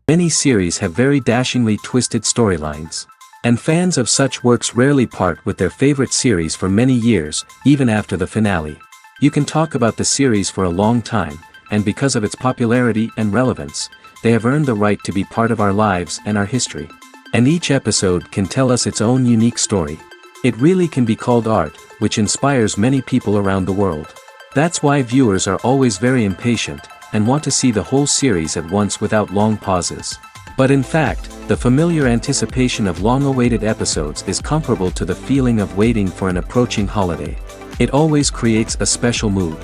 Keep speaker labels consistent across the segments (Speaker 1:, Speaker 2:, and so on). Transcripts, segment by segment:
Speaker 1: Many series have very dashingly twisted storylines. And fans of such works rarely part with their favorite series for many years, even after the finale. You can talk about the series for a long time, and because of its popularity and relevance, they have earned the right to be part of our lives and our history. And each episode can tell us its own unique story. It really can be called art, which inspires many people around the world. That's why viewers are always very impatient, and want to see the whole series at once without long pauses. But in fact, the familiar anticipation of long-awaited episodes is comparable to the feeling of waiting for an approaching holiday. It always creates a special mood.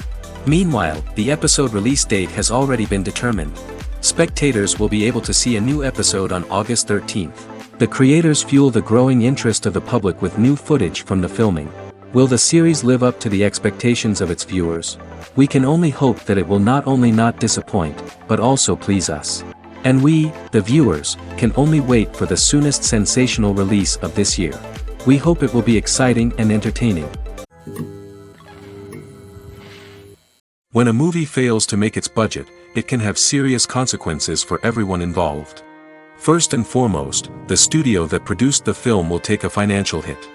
Speaker 1: Meanwhile, the episode release date has already been determined. Spectators will be able to see a new episode on August 13th. The creators fuel the growing interest of the public with new footage from the filming. Will the series live up to the expectations of its viewers? We can only hope that it will not only not disappoint, but also please us. And we, the viewers, can only wait for the soonest sensational release of this year. We hope it will be exciting and entertaining. When a movie fails to make its budget, it can have serious consequences for everyone involved. First and foremost, the studio that produced the film will take a financial hit.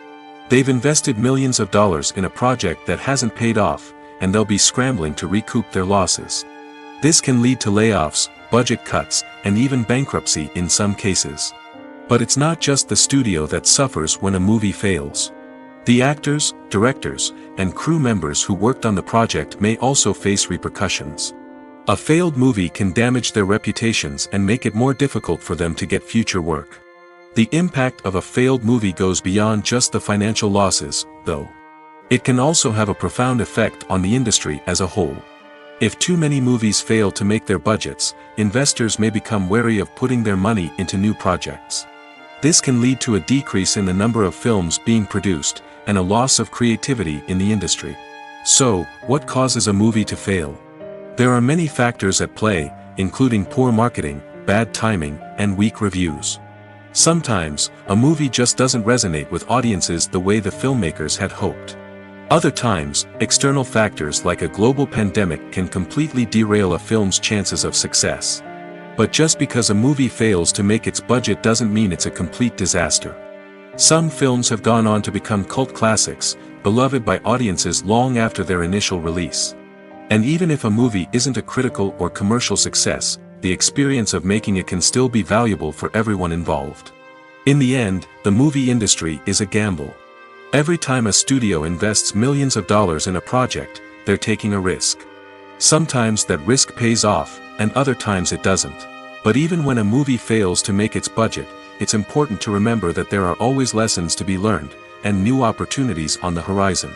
Speaker 1: They've invested millions of dollars in a project that hasn't paid off, and they'll be scrambling to recoup their losses. This can lead to layoffs, budget cuts, and even bankruptcy in some cases. But it's not just the studio that suffers when a movie fails. The actors, directors, and crew members who worked on the project may also face repercussions. A failed movie can damage their reputations and make it more difficult for them to get future work. The impact of a failed movie goes beyond just the financial losses, though. It can also have a profound effect on the industry as a whole. If too many movies fail to make their budgets, investors may become wary of putting their money into new projects. This can lead to a decrease in the number of films being produced, and a loss of creativity in the industry. So, what causes a movie to fail? There are many factors at play, including poor marketing, bad timing, and weak reviews. Sometimes, a movie just doesn't resonate with audiences the way the filmmakers had hoped. Other times, external factors like a global pandemic can completely derail a film's chances of success. But just because a movie fails to make its budget doesn't mean it's a complete disaster. Some films have gone on to become cult classics, beloved by audiences long after their initial release. And even if a movie isn't a critical or commercial success, the experience of making it can still be valuable for everyone involved. In the end, the movie industry is a gamble. Every time a studio invests millions of dollars in a project, they're taking a risk. Sometimes that risk pays off, and other times it doesn't. But even when a movie fails to make its budget, it's important to remember that there are always lessons to be learned, and new opportunities on the horizon.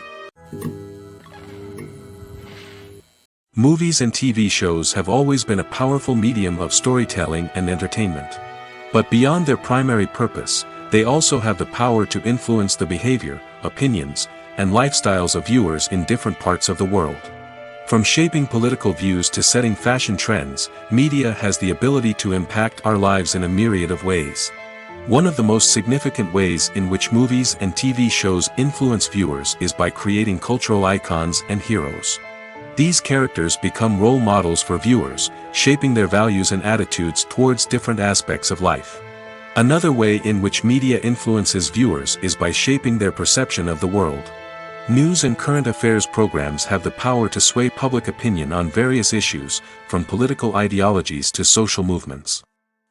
Speaker 1: Movies and TV shows have always been a powerful medium of storytelling and entertainment. But beyond their primary purpose, they also have the power to influence the behavior, opinions, and lifestyles of viewers in different parts of the world. From shaping political views to setting fashion trends, media has the ability to impact our lives in a myriad of ways. One of the most significant ways in which movies and TV shows influence viewers is by creating cultural icons and heroes. These characters become role models for viewers, shaping their values and attitudes towards different aspects of life. Another way in which media influences viewers is by shaping their perception of the world. News and current affairs programs have the power to sway public opinion on various issues, from political ideologies to social movements.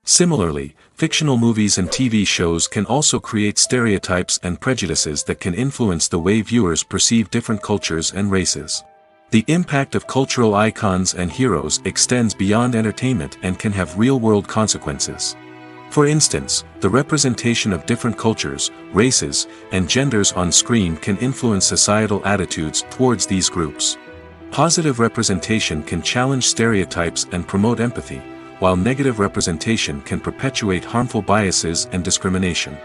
Speaker 1: Similarly, fictional movies and TV shows can also create stereotypes and prejudices that can influence the way viewers perceive different cultures and races. The impact of cultural icons and heroes extends beyond entertainment and can have real-world consequences. For instance, the representation of different cultures, races, and genders on screen can influence societal attitudes towards these groups. Positive representation can challenge stereotypes and promote empathy, while negative representation can perpetuate harmful biases and discrimination.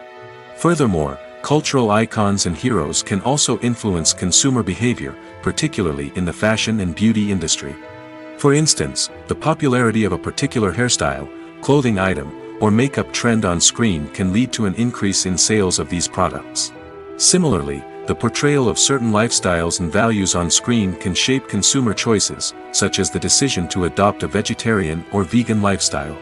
Speaker 1: Furthermore, cultural icons and heroes can also influence consumer behavior, particularly in the fashion and beauty industry. For instance, the popularity of a particular hairstyle, clothing item, or makeup trend on screen can lead to an increase in sales of these products. Similarly, the portrayal of certain lifestyles and values on screen can shape consumer choices, such as the decision to adopt a vegetarian or vegan lifestyle.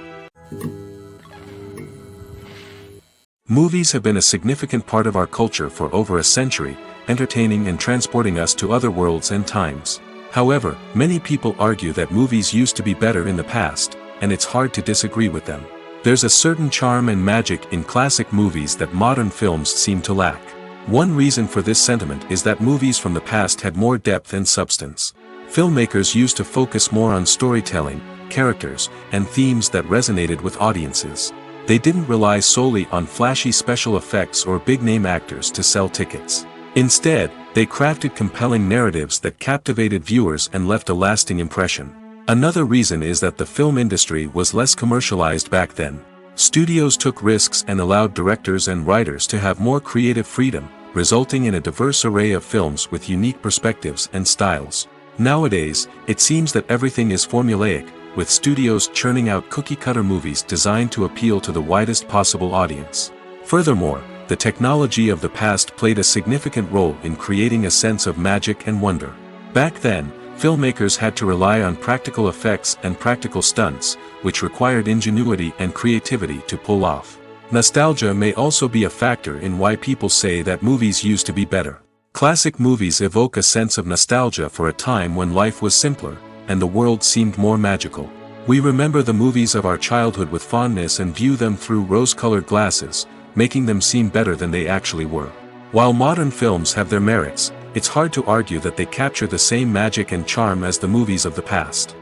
Speaker 1: Movies have been a significant part of our culture for over a century, entertaining and transporting us to other worlds and times. However, many people argue that movies used to be better in the past, and it's hard to disagree with them. There's a certain charm and magic in classic movies that modern films seem to lack. One reason for this sentiment is that movies from the past had more depth and substance. Filmmakers used to focus more on storytelling, characters, and themes that resonated with audiences. They didn't rely solely on flashy special effects or big-name actors to sell tickets. Instead, they crafted compelling narratives that captivated viewers and left a lasting impression. Another reason is that the film industry was less commercialized back then. Studios took risks and allowed directors and writers to have more creative freedom, resulting in a diverse array of films with unique perspectives and styles. Nowadays, it seems that everything is formulaic, with studios churning out cookie-cutter movies designed to appeal to the widest possible audience. Furthermore, the technology of the past played a significant role in creating a sense of magic and wonder. Back then, filmmakers had to rely on practical effects and practical stunts, which required ingenuity and creativity to pull off. Nostalgia may also be a factor in why people say that movies used to be better. Classic movies evoke a sense of nostalgia for a time when life was simpler, and the world seemed more magical. We remember the movies of our childhood with fondness and view them through rose-colored glasses, making them seem better than they actually were. While modern films have their merits, it's hard to argue that they capture the same magic and charm as the movies of the past.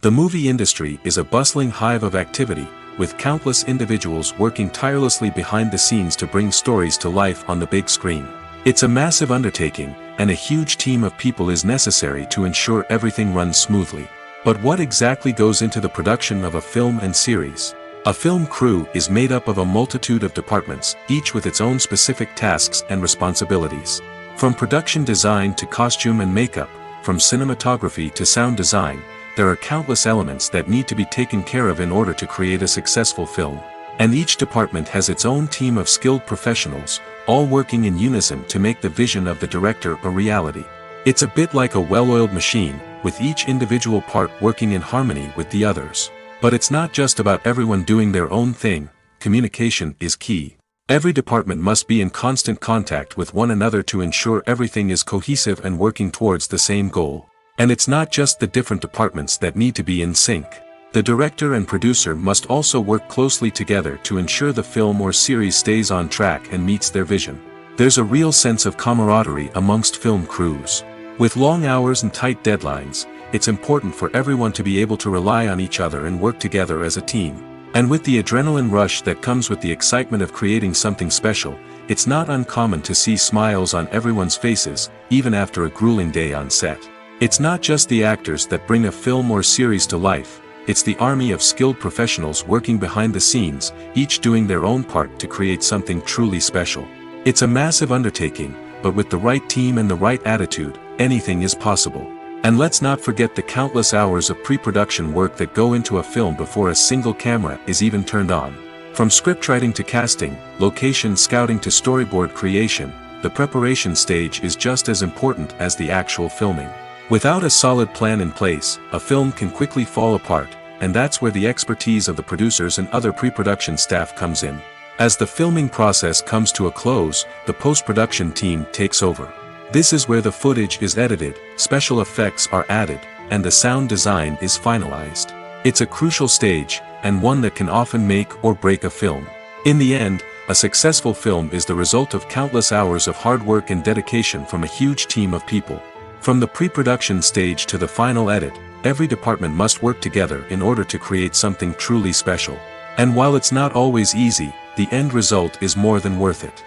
Speaker 1: The movie industry is a bustling hive of activity, with countless individuals working tirelessly behind the scenes to bring stories to life on the big screen. It's a massive undertaking, and a huge team of people is necessary to ensure everything runs smoothly. But what exactly goes into the production of a film and series? A film crew is made up of a multitude of departments, each with its own specific tasks and responsibilities. From production design to costume and makeup, from cinematography to sound design, there are countless elements that need to be taken care of in order to create a successful film. And each department has its own team of skilled professionals, all working in unison to make the vision of the director a reality. It's a bit like a well-oiled machine, with each individual part working in harmony with the others. But it's not just about everyone doing their own thing. Communication is key. Every department must be in constant contact with one another to ensure everything is cohesive and working towards the same goal. And it's not just the different departments that need to be in sync. The director and producer must also work closely together to ensure the film or series stays on track and meets their vision. There's a real sense of camaraderie amongst film crews. With long hours and tight deadlines, it's important for everyone to be able to rely on each other and work together as a team. And with the adrenaline rush that comes with the excitement of creating something special, it's not uncommon to see smiles on everyone's faces, even after a grueling day on set. It's not just the actors that bring a film or series to life, it's the army of skilled professionals working behind the scenes, each doing their own part to create something truly special. It's a massive undertaking, but with the right team and the right attitude, anything is possible. And let's not forget the countless hours of pre-production work that go into a film before a single camera is even turned on. From scriptwriting to casting, location scouting to storyboard creation, the preparation stage is just as important as the actual filming. Without a solid plan in place, a film can quickly fall apart, and that's where the expertise of the producers and other pre-production staff comes in. As the filming process comes to a close, the post-production team takes over. This is where the footage is edited, special effects are added, and the sound design is finalized. It's a crucial stage, and one that can often make or break a film. In the end, a successful film is the result of countless hours of hard work and dedication from a huge team of people. From the pre-production stage to the final edit, every department must work together in order to create something truly special. And while it's not always easy, the end result is more than worth it.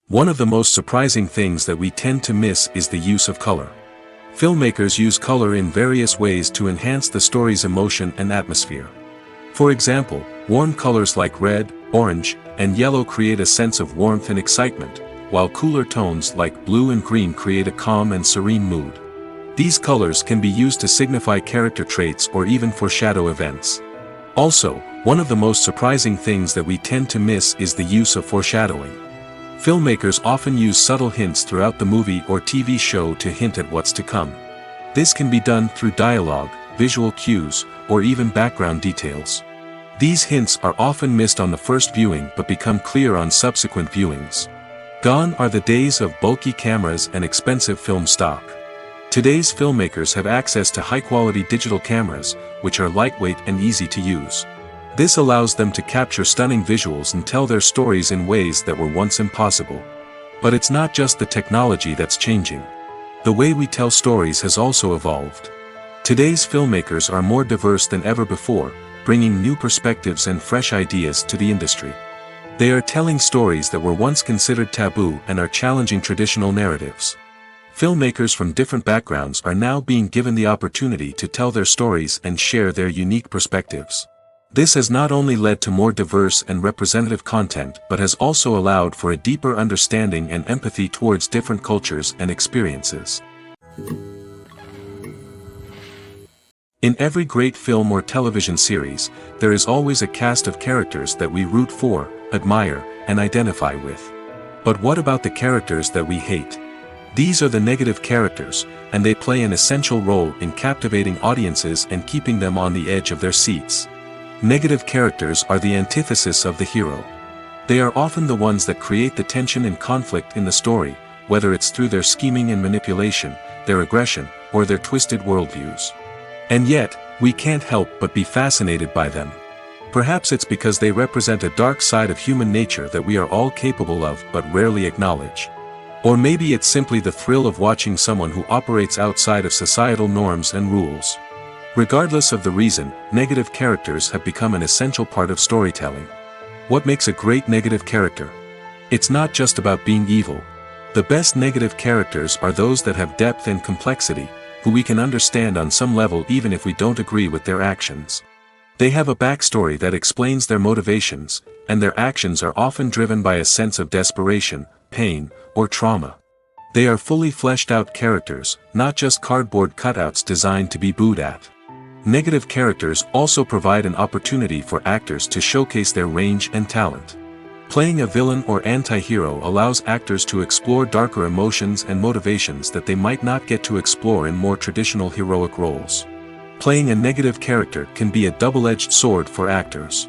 Speaker 1: One of the most surprising things that we tend to miss is the use of color. Filmmakers use color in various ways to enhance the story's emotion and atmosphere. For example, warm colors like red, orange, and yellow create a sense of warmth and excitement, while cooler tones like blue and green create a calm and serene mood. These colors can be used to signify character traits or even foreshadow events. Also, one of the most surprising things that we tend to miss is the use of foreshadowing. Filmmakers often use subtle hints throughout the movie or TV show to hint at what's to come. This can be done through dialogue, visual cues, or even background details. These hints are often missed on the first viewing but become clear on subsequent viewings. Gone are the days of bulky cameras and expensive film stock. Today's filmmakers have access to high-quality digital cameras, which are lightweight and easy to use. This allows them to capture stunning visuals and tell their stories in ways that were once impossible. But it's not just the technology that's changing. The way we tell stories has also evolved. Today's filmmakers are more diverse than ever before, bringing new perspectives and fresh ideas to the industry. They are telling stories that were once considered taboo and are challenging traditional narratives. Filmmakers from different backgrounds are now being given the opportunity to tell their stories and share their unique perspectives. This has not only led to more diverse and representative content but has also allowed for a deeper understanding and empathy towards different cultures and experiences. In every great film or television series, there is always a cast of characters that we root for, admire, and identify with. But what about the characters that we hate? These are the negative characters, and they play an essential role in captivating audiences and keeping them on the edge of their seats. Negative characters are the antithesis of the hero. They are often the ones that create the tension and conflict in the story, whether it's through their scheming and manipulation, their aggression, or their twisted worldviews. And yet, we can't help but be fascinated by them. Perhaps it's because they represent a dark side of human nature that we are all capable of but rarely acknowledge. Or maybe it's simply the thrill of watching someone who operates outside of societal norms and rules. Regardless of the reason, negative characters have become an essential part of storytelling. What makes a great negative character? It's not just about being evil. The best negative characters are those that have depth and complexity, who we can understand on some level even if we don't agree with their actions. They have a backstory that explains their motivations, and their actions are often driven by a sense of desperation, pain, or trauma. They are fully fleshed out characters, not just cardboard cutouts designed to be booed at. Negative characters also provide an opportunity for actors to showcase their range and talent. Playing a villain or anti-hero allows actors to explore darker emotions and motivations that they might not get to explore in more traditional heroic roles. Playing a negative character can be a double-edged sword for actors.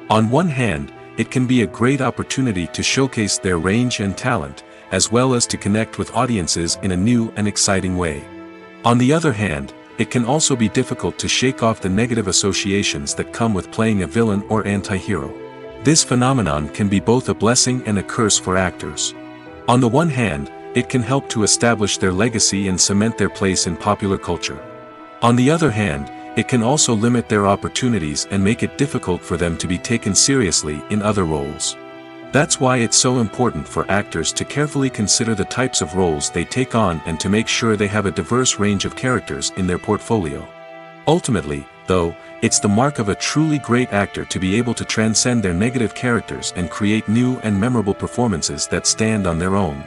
Speaker 1: On one hand, it can be a great opportunity to showcase their range and talent, as well as to connect with audiences in a new and exciting way. On the other hand, it can also be difficult to shake off the negative associations that come with playing a villain or anti-hero. This phenomenon can be both a blessing and a curse for actors. On the one hand, it can help to establish their legacy and cement their place in popular culture. On the other hand, it can also limit their opportunities and make it difficult for them to be taken seriously in other roles. That's why it's so important for actors to carefully consider the types of roles they take on and to make sure they have a diverse range of characters in their portfolio. Ultimately, though, it's the mark of a truly great actor to be able to transcend their negative characters and create new and memorable performances that stand on their own.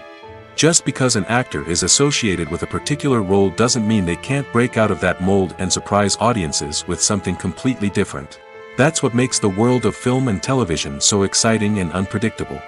Speaker 1: Just because an actor is associated with a particular role doesn't mean they can't break out of that mold and surprise audiences with something completely different. That's what makes the world of film and television so exciting and unpredictable.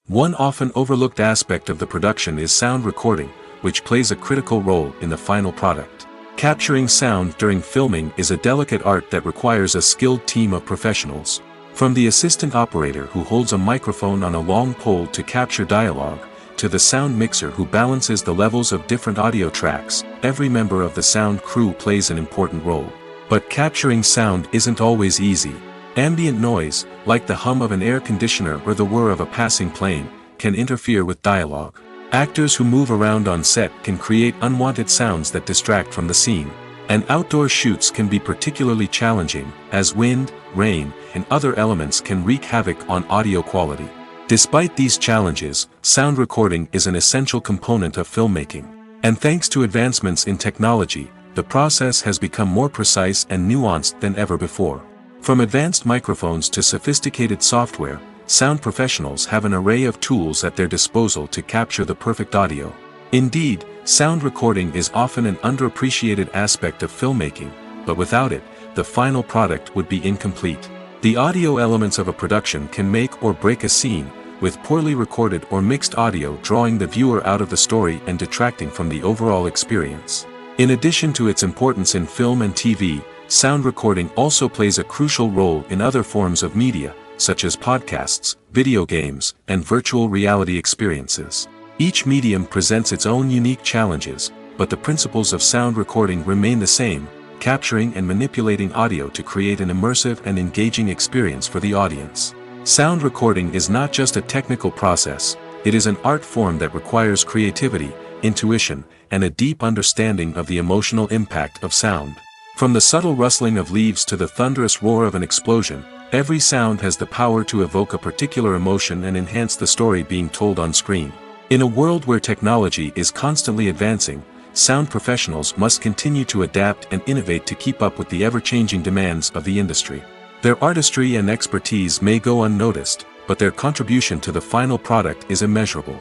Speaker 1: One often overlooked aspect of the production is sound recording, which plays a critical role in the final product. Capturing sound during filming is a delicate art that requires a skilled team of professionals. From the assistant operator who holds a microphone on a long pole to capture dialogue, to the sound mixer who balances the levels of different audio tracks, every member of the sound crew plays an important role. But capturing sound isn't always easy. Ambient noise, like the hum of an air conditioner or the whir of a passing plane, can interfere with dialogue. Actors who move around on set can create unwanted sounds that distract from the scene. And outdoor shoots can be particularly challenging, as wind, rain, and other elements can wreak havoc on audio quality. Despite these challenges, sound recording is an essential component of filmmaking. And thanks to advancements in technology, the process has become more precise and nuanced than ever before. From advanced microphones to sophisticated software, sound professionals have an array of tools at their disposal to capture the perfect audio. Indeed, sound recording is often an underappreciated aspect of filmmaking, but without it, the final product would be incomplete. The audio elements of a production can make or break a scene, with poorly recorded or mixed audio drawing the viewer out of the story and detracting from the overall experience. In addition to its importance in film and TV, sound recording also plays a crucial role in other forms of media, such as podcasts, video games, and virtual reality experiences. Each medium presents its own unique challenges, but the principles of sound recording remain the same, capturing and manipulating audio to create an immersive and engaging experience for the audience. Sound recording is not just a technical process, it is an art form that requires creativity, intuition, and a deep understanding of the emotional impact of sound. From the subtle rustling of leaves to the thunderous roar of an explosion, every sound has the power to evoke a particular emotion and enhance the story being told on screen. In a world where technology is constantly advancing, sound professionals must continue to adapt and innovate to keep up with the ever-changing demands of the industry. Their artistry and expertise may go unnoticed, but their contribution to the final product is immeasurable.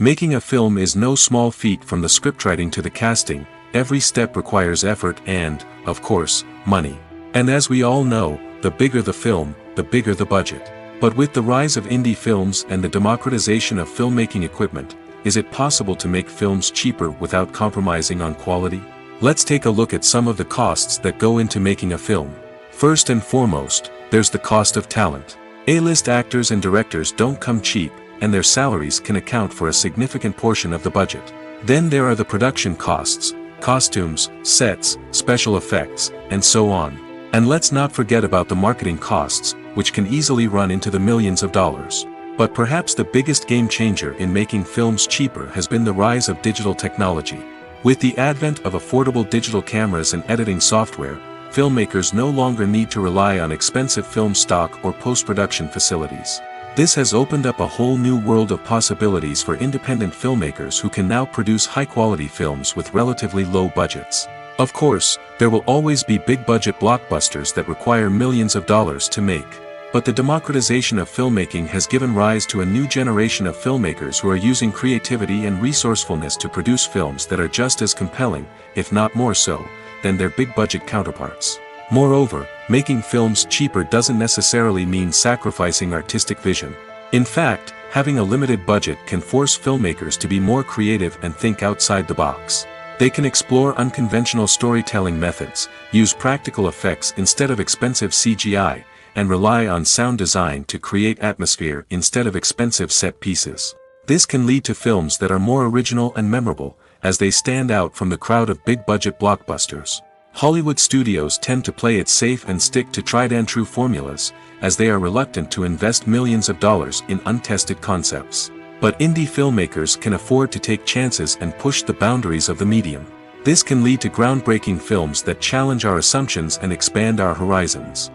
Speaker 1: Making a film is no small feat. From the scriptwriting to the casting, every step requires effort and, of course, money. And as we all know, the bigger the film, the bigger the budget. But with the rise of indie films and the democratization of filmmaking equipment, is it possible to make films cheaper without compromising on quality? Let's take a look at some of the costs that go into making a film. First and foremost, there's the cost of talent. A-list actors and directors don't come cheap, and their salaries can account for a significant portion of the budget. Then there are the production costs, costumes, sets, special effects, and so on. And let's not forget about the marketing costs, which can easily run into the millions of dollars. But perhaps the biggest game changer in making films cheaper has been the rise of digital technology. With the advent of affordable digital cameras and editing software, filmmakers no longer need to rely on expensive film stock or post-production facilities. This has opened up a whole new world of possibilities for independent filmmakers who can now produce high-quality films with relatively low budgets. Of course, there will always be big-budget blockbusters that require millions of dollars to make. But the democratization of filmmaking has given rise to a new generation of filmmakers who are using creativity and resourcefulness to produce films that are just as compelling, if not more so, than their big-budget counterparts. Moreover, making films cheaper doesn't necessarily mean sacrificing artistic vision. In fact, having a limited budget can force filmmakers to be more creative and think outside the box. They can explore unconventional storytelling methods, use practical effects instead of expensive CGI, and rely on sound design to create atmosphere instead of expensive set pieces. This can lead to films that are more original and memorable, as they stand out from the crowd of big-budget blockbusters. Hollywood studios tend to play it safe and stick to tried-and-true formulas, as they are reluctant to invest millions of dollars in untested concepts. But indie filmmakers can afford to take chances and push the boundaries of the medium. This can lead to groundbreaking films that challenge our assumptions and expand our horizons.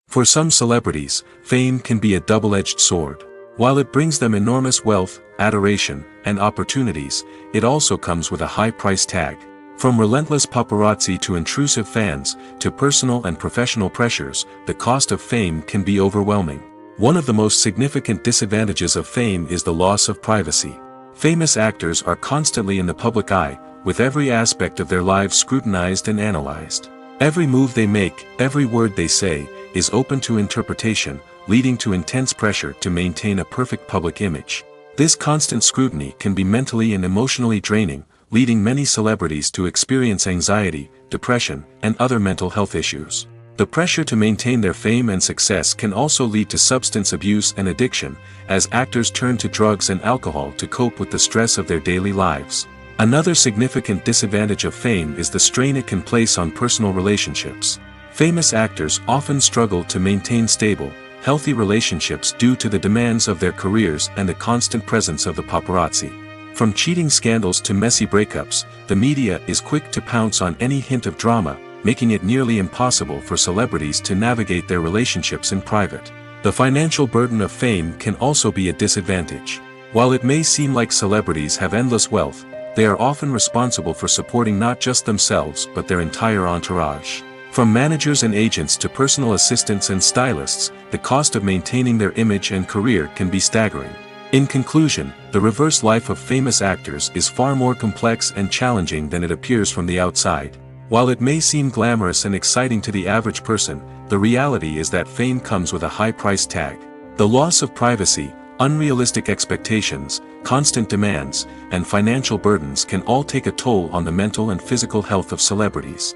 Speaker 1: For some celebrities, fame can be a double-edged sword. While it brings them enormous wealth, adoration, and opportunities, it also comes with a high price tag. From relentless paparazzi to intrusive fans, to personal and professional pressures, the cost of fame can be overwhelming. One of the most significant disadvantages of fame is the loss of privacy. Famous actors are constantly in the public eye, with every aspect of their lives scrutinized and analyzed. Every move they make, every word they say, is open to interpretation, leading to intense pressure to maintain a perfect public image. This constant scrutiny can be mentally and emotionally draining, leading many celebrities to experience anxiety, depression, and other mental health issues. The pressure to maintain their fame and success can also lead to substance abuse and addiction, as actors turn to drugs and alcohol to cope with the stress of their daily lives. Another significant disadvantage of fame is the strain it can place on personal relationships. Famous actors often struggle to maintain stable, healthy relationships due to the demands of their careers and the constant presence of the paparazzi. From cheating scandals to messy breakups, the media is quick to pounce on any hint of drama, making it nearly impossible for celebrities to navigate their relationships in private. The financial burden of fame can also be a disadvantage. While it may seem like celebrities have endless wealth, they are often responsible for supporting not just themselves but their entire entourage. From managers and agents to personal assistants and stylists, the cost of maintaining their image and career can be staggering. In conclusion, the reverse life of famous actors is far more complex and challenging than it appears from the outside. While it may seem glamorous and exciting to the average person, the reality is that fame comes with a high price tag. The loss of privacy, unrealistic expectations, constant demands, and financial burdens can all take a toll on the mental and physical health of celebrities.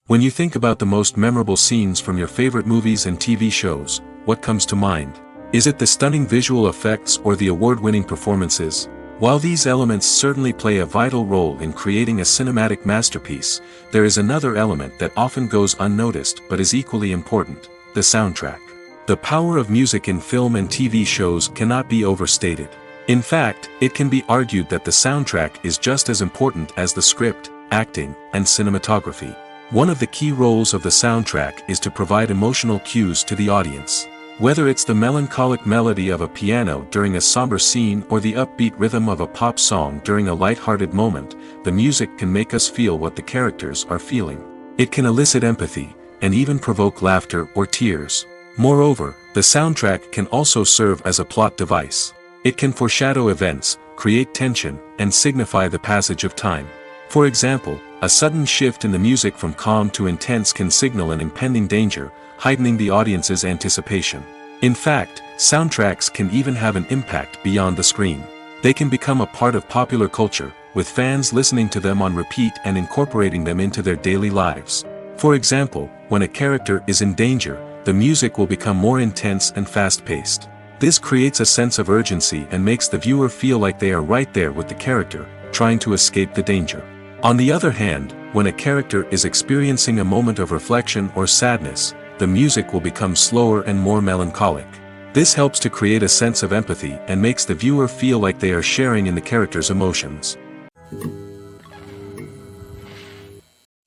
Speaker 1: When you think about the most memorable scenes from your favorite movies and TV shows, what comes to mind? Is it the stunning visual effects or the award-winning performances? While these elements certainly play a vital role in creating a cinematic masterpiece, there is another element that often goes unnoticed but is equally important: the soundtrack. The power of music in film and TV shows cannot be overstated. In fact, it can be argued that the soundtrack is just as important as the script, acting, and cinematography. One of the key roles of the soundtrack is to provide emotional cues to the audience. Whether it's the melancholic melody of a piano during a somber scene or the upbeat rhythm of a pop song during a light-hearted moment, the music can make us feel what the characters are feeling. It can elicit empathy, and even provoke laughter or tears. Moreover, the soundtrack can also serve as a plot device. It can foreshadow events, create tension, and signify the passage of time. For example, a sudden shift in the music from calm to intense can signal an impending danger, heightening the audience's anticipation. In fact, soundtracks can even have an impact beyond the screen. They can become a part of popular culture, with fans listening to them on repeat and incorporating them into their daily lives. For example, when a character is in danger, the music will become more intense and fast-paced. This creates a sense of urgency and makes the viewer feel like they are right there with the character, trying to escape the danger. On the other hand, when a character is experiencing a moment of reflection or sadness, the music will become slower and more melancholic. This helps to create a sense of empathy and makes the viewer feel like they are sharing in the character's emotions.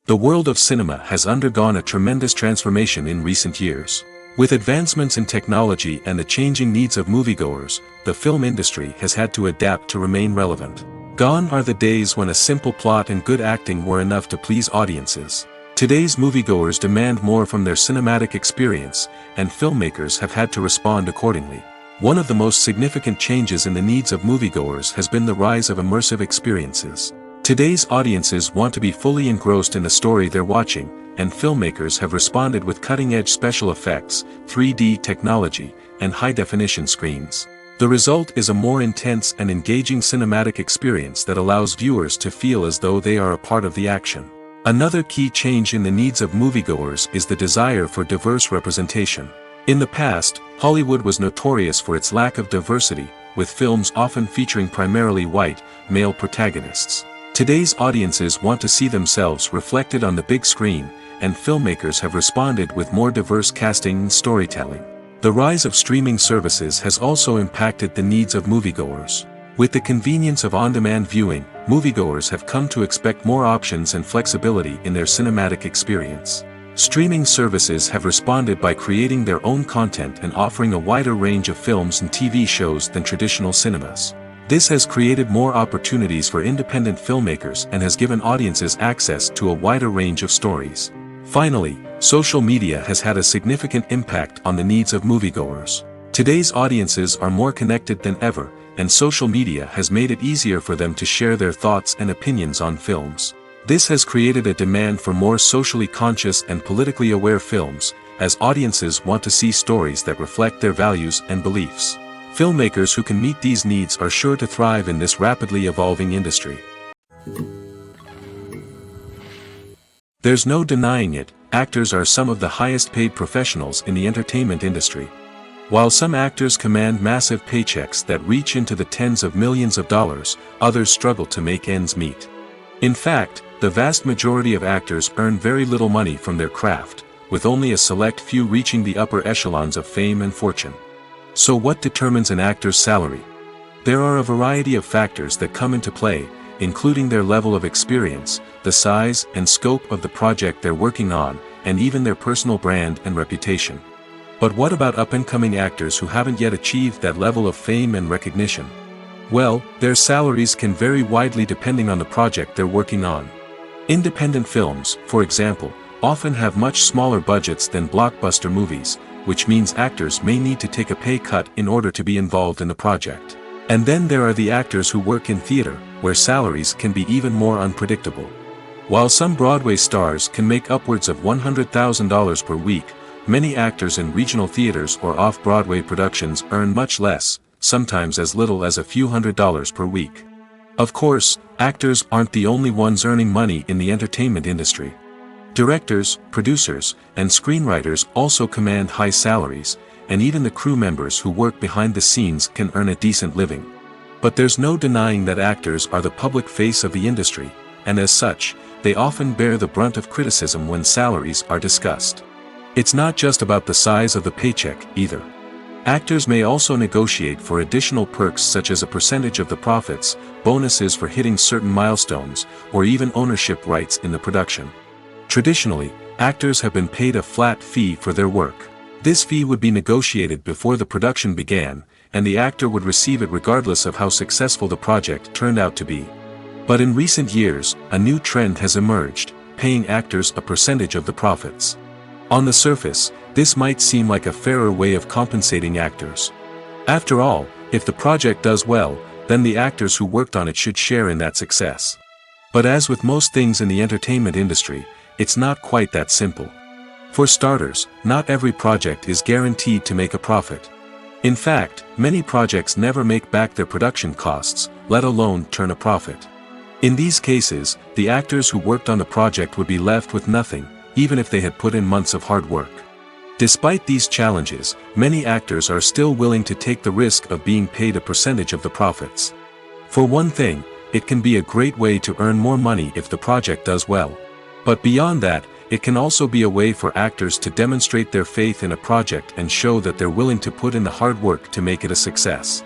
Speaker 1: The world of cinema has undergone a tremendous transformation in recent years. With advancements in technology and the changing needs of moviegoers, the film industry has had to adapt to remain relevant. Gone are the days when a simple plot and good acting were enough to please audiences. Today's moviegoers demand more from their cinematic experience, and filmmakers have had to respond accordingly. One of the most significant changes in the needs of moviegoers has been the rise of immersive experiences. Today's audiences want to be fully engrossed in the story they're watching, and filmmakers have responded with cutting-edge special effects, 3D technology, and high-definition screens. The result is a more intense and engaging cinematic experience that allows viewers to feel as though they are a part of the action. Another key change in the needs of moviegoers is the desire for diverse representation. In the past, Hollywood was notorious for its lack of diversity, with films often featuring primarily white, male protagonists. Today's audiences want to see themselves reflected on the big screen, and filmmakers have responded with more diverse casting and storytelling. The rise of streaming services has also impacted the needs of moviegoers. With the convenience of on-demand viewing, moviegoers have come to expect more options and flexibility in their cinematic experience. Streaming services have responded by creating their own content and offering a wider range of films and TV shows than traditional cinemas. This has created more opportunities for independent filmmakers and has given audiences access to a wider range of stories. Finally, social media has had a significant impact on the needs of moviegoers. Today's audiences are more connected than ever, and social media has made it easier for them to share their thoughts and opinions on films. This has created a demand for more socially conscious and politically aware films, as audiences want to see stories that reflect their values and beliefs. Filmmakers who can meet these needs are sure to thrive in this rapidly evolving industry. There's no denying it, actors are some of the highest paid professionals in the entertainment industry. While some actors command massive paychecks that reach into the tens of millions of dollars, others struggle to make ends meet. In fact, the vast majority of actors earn very little money from their craft, with only a select few reaching the upper echelons of fame and fortune. So what determines an actor's salary? There are a variety of factors that come into play, including their level of experience, the size and scope of the project they're working on, and even their personal brand and reputation. But what about up-and-coming actors who haven't yet achieved that level of fame and recognition? Well, their salaries can vary widely depending on the project they're working on. Independent films, for example, often have much smaller budgets than blockbuster movies, which means actors may need to take a pay cut in order to be involved in the project. And then there are the actors who work in theater, where salaries can be even more unpredictable. While some Broadway stars can make upwards of $100,000 per week, many actors in regional theaters or off-Broadway productions earn much less, sometimes as little as a few $100s per week. Of course, actors aren't the only ones earning money in the entertainment industry. Directors, producers, and screenwriters also command high salaries, and even the crew members who work behind the scenes can earn a decent living. But there's no denying that actors are the public face of the industry, and as such, they often bear the brunt of criticism when salaries are discussed. It's not just about the size of the paycheck, either. Actors may also negotiate for additional perks such as a percentage of the profits, bonuses for hitting certain milestones, or even ownership rights in the production. Traditionally, actors have been paid a flat fee for their work. This fee would be negotiated before the production began, and the actor would receive it regardless of how successful the project turned out to be. But in recent years, a new trend has emerged, paying actors a percentage of the profits. On the surface, this might seem like a fairer way of compensating actors. After all, if the project does well, then the actors who worked on it should share in that success. But as with most things in the entertainment industry, it's not quite that simple. For starters, not every project is guaranteed to make a profit. In fact, many projects never make back their production costs, let alone turn a profit. In these cases, the actors who worked on the project would be left with nothing, even if they had put in months of hard work. Despite these challenges, many actors are still willing to take the risk of being paid a percentage of the profits. For one thing, it can be a great way to earn more money if the project does well. But beyond that, it can also be a way for actors to demonstrate their faith in a project and show that they're willing to put in the hard work to make it a success.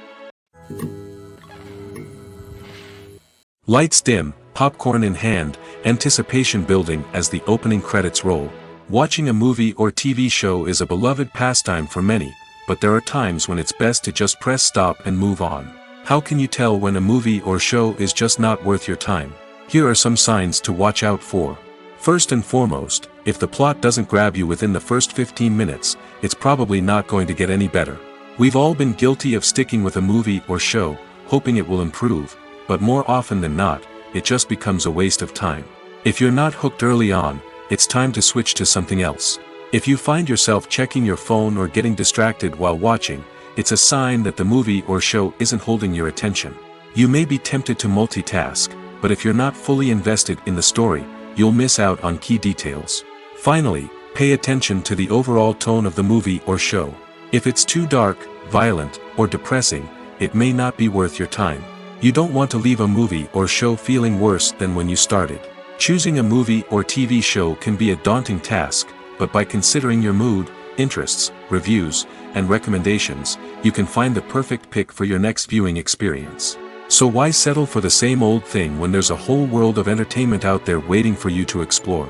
Speaker 1: Lights dim, popcorn in hand, anticipation building as the opening credits roll. Watching a movie or TV show is a beloved pastime for many, but there are times when it's best to just press stop and move on. How can you tell when a movie or show is just not worth your time? Here are some signs to watch out for. First and foremost, if the plot doesn't grab you within the first 15 minutes, it's probably not going to get any better. We've all been guilty of sticking with a movie or show, hoping it will improve, but more often than not, it just becomes a waste of time. If you're not hooked early on, it's time to switch to something else. If you find yourself checking your phone or getting distracted while watching, it's a sign that the movie or show isn't holding your attention. You may be tempted to multitask, but if you're not fully invested in the story, you'll miss out on key details. Finally, pay attention to the overall tone of the movie or show. If it's too dark, violent, or depressing, it may not be worth your time. You don't want to leave a movie or show feeling worse than when you started. Choosing a movie or TV show can be a daunting task, but by considering your mood, interests, reviews, and recommendations, you can find the perfect pick for your next viewing experience. So why settle for the same old thing when there's a whole world of entertainment out there waiting for you to explore?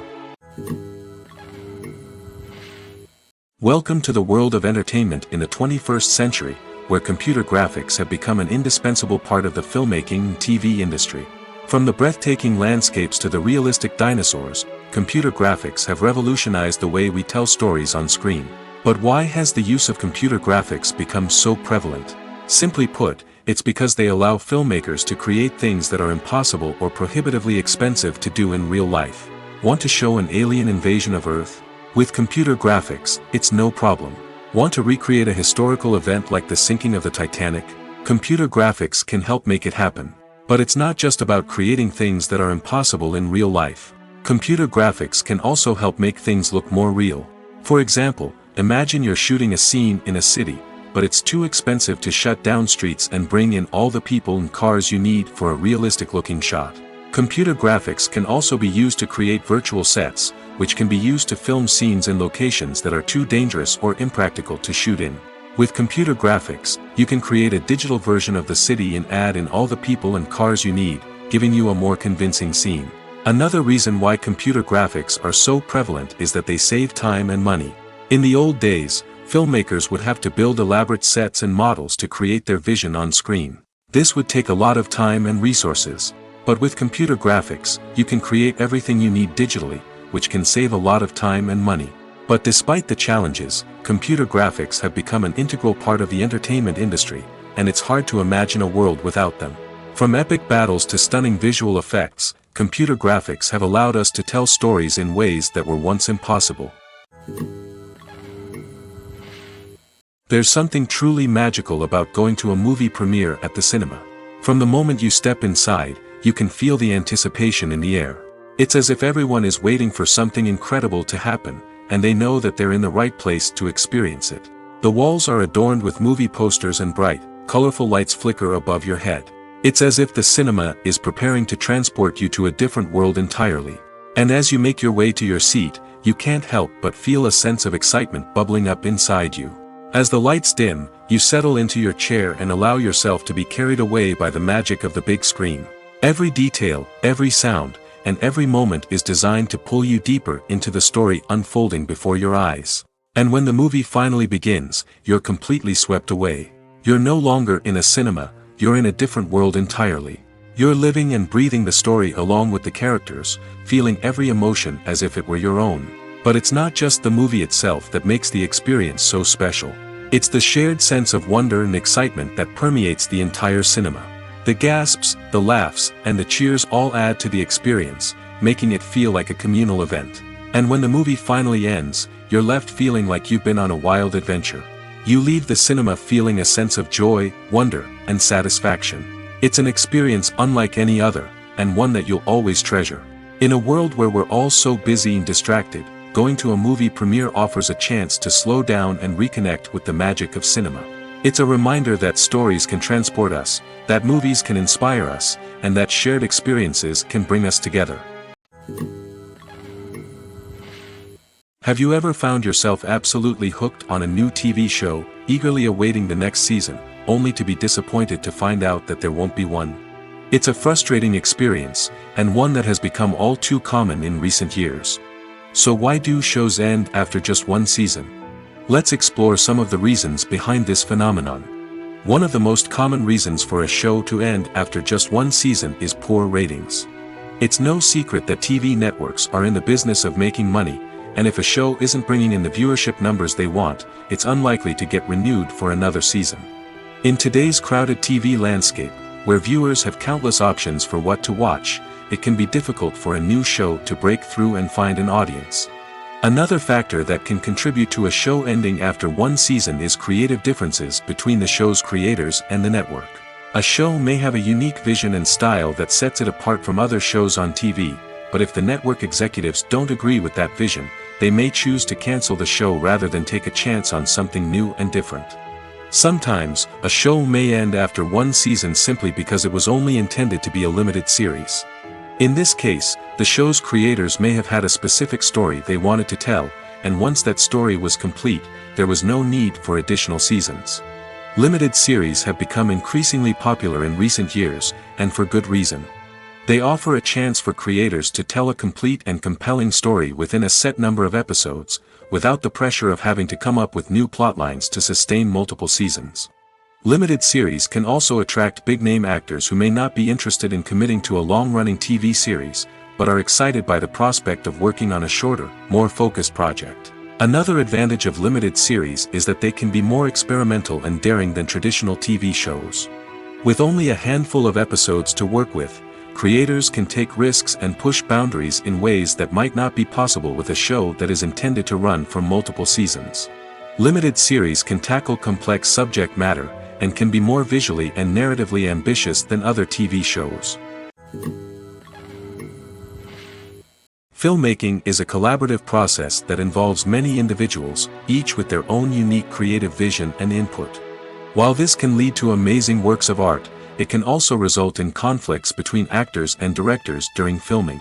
Speaker 1: Welcome to the world of entertainment in the 21st century, where computer graphics have become an indispensable part of the filmmaking and TV industry. From the breathtaking landscapes to the realistic dinosaurs, computer graphics have revolutionized the way we tell stories on screen. But why has the use of computer graphics become so prevalent? Simply put, it's because they allow filmmakers to create things that are impossible or prohibitively expensive to do in real life. Want to show an alien invasion of Earth? With computer graphics, it's no problem. Want to recreate a historical event like the sinking of the Titanic? Computer graphics can help make it happen. But it's not just about creating things that are impossible in real life. Computer graphics can also help make things look more real. For example, imagine you're shooting a scene in a city, but it's too expensive to shut down streets and bring in all the people and cars you need for a realistic-looking shot. Computer graphics can also be used to create virtual sets, which can be used to film scenes in locations that are too dangerous or impractical to shoot in. With computer graphics, you can create a digital version of the city and add in all the people and cars you need, giving you a more convincing scene. Another reason why computer graphics are so prevalent is that they save time and money. In the old days, filmmakers would have to build elaborate sets and models to create their vision on screen. This would take a lot of time and resources. But with computer graphics, you can create everything you need digitally, which can save a lot of time and money. But despite the challenges, computer graphics have become an integral part of the entertainment industry, and it's hard to imagine a world without them. From epic battles to stunning visual effects, computer graphics have allowed us to tell stories in ways that were once impossible. There's something truly magical about going to a movie premiere at the cinema. From the moment you step inside, you can feel the anticipation in the air. It's as if everyone is waiting for something incredible to happen, and they know that they're in the right place to experience it. The walls are adorned with movie posters and bright, colorful lights flicker above your head. It's as if the cinema is preparing to transport you to a different world entirely. And as you make your way to your seat, you can't help but feel a sense of excitement bubbling up inside you. As the lights dim, you settle into your chair and allow yourself to be carried away by the magic of the big screen. Every detail, every sound, and every moment is designed to pull you deeper into the story unfolding before your eyes. And when the movie finally begins, you're completely swept away. You're no longer in a cinema, you're in a different world entirely. You're living and breathing the story along with the characters, feeling every emotion as if it were your own. But it's not just the movie itself that makes the experience so special. It's the shared sense of wonder and excitement that permeates the entire cinema. The gasps, the laughs, and the cheers all add to the experience, making it feel like a communal event. And when the movie finally ends, you're left feeling like you've been on a wild adventure. You leave the cinema feeling a sense of joy, wonder, and satisfaction. It's an experience unlike any other, and one that you'll always treasure. In a world where we're all so busy and distracted, going to a movie premiere offers a chance to slow down and reconnect with the magic of cinema. It's a reminder that stories can transport us, that movies can inspire us, and that shared experiences can bring us together. Have you ever found yourself absolutely hooked on a new TV show, eagerly awaiting the next season, only to be disappointed to find out that there won't be one? It's a frustrating experience, and one that has become all too common in recent years. So why do shows end after just one season? Let's explore some of the reasons behind this phenomenon. One of the most common reasons for a show to end after just one season is poor ratings. It's no secret that TV networks are in the business of making money, and if a show isn't bringing in the viewership numbers they want, it's unlikely to get renewed for another season. In today's crowded TV landscape, where viewers have countless options for what to watch, it can be difficult for a new show to break through and find an audience. Another factor that can contribute to a show ending after one season is creative differences between the show's creators and the network. A show may have a unique vision and style that sets it apart from other shows on TV, but if the network executives don't agree with that vision, they may choose to cancel the show rather than take a chance on something new and different. Sometimes, a show may end after one season simply because it was only intended to be a limited series. In this case, the show's creators may have had a specific story they wanted to tell, and once that story was complete, there was no need for additional seasons. Limited series have become increasingly popular in recent years, and for good reason. They offer a chance for creators to tell a complete and compelling story within a set number of episodes, without the pressure of having to come up with new plotlines to sustain multiple seasons. Limited series can also attract big-name actors who may not be interested in committing to a long-running TV series, but are excited by the prospect of working on a shorter, more focused project. Another advantage of limited series is that they can be more experimental and daring than traditional TV shows. With only a handful of episodes to work with, creators can take risks and push boundaries in ways that might not be possible with a show that is intended to run for multiple seasons. Limited series can tackle complex subject matter, and can be more visually and narratively ambitious than other TV shows. Filmmaking is a collaborative process that involves many individuals, each with their own unique creative vision and input. While this can lead to amazing works of art, it can also result in conflicts between actors and directors during filming.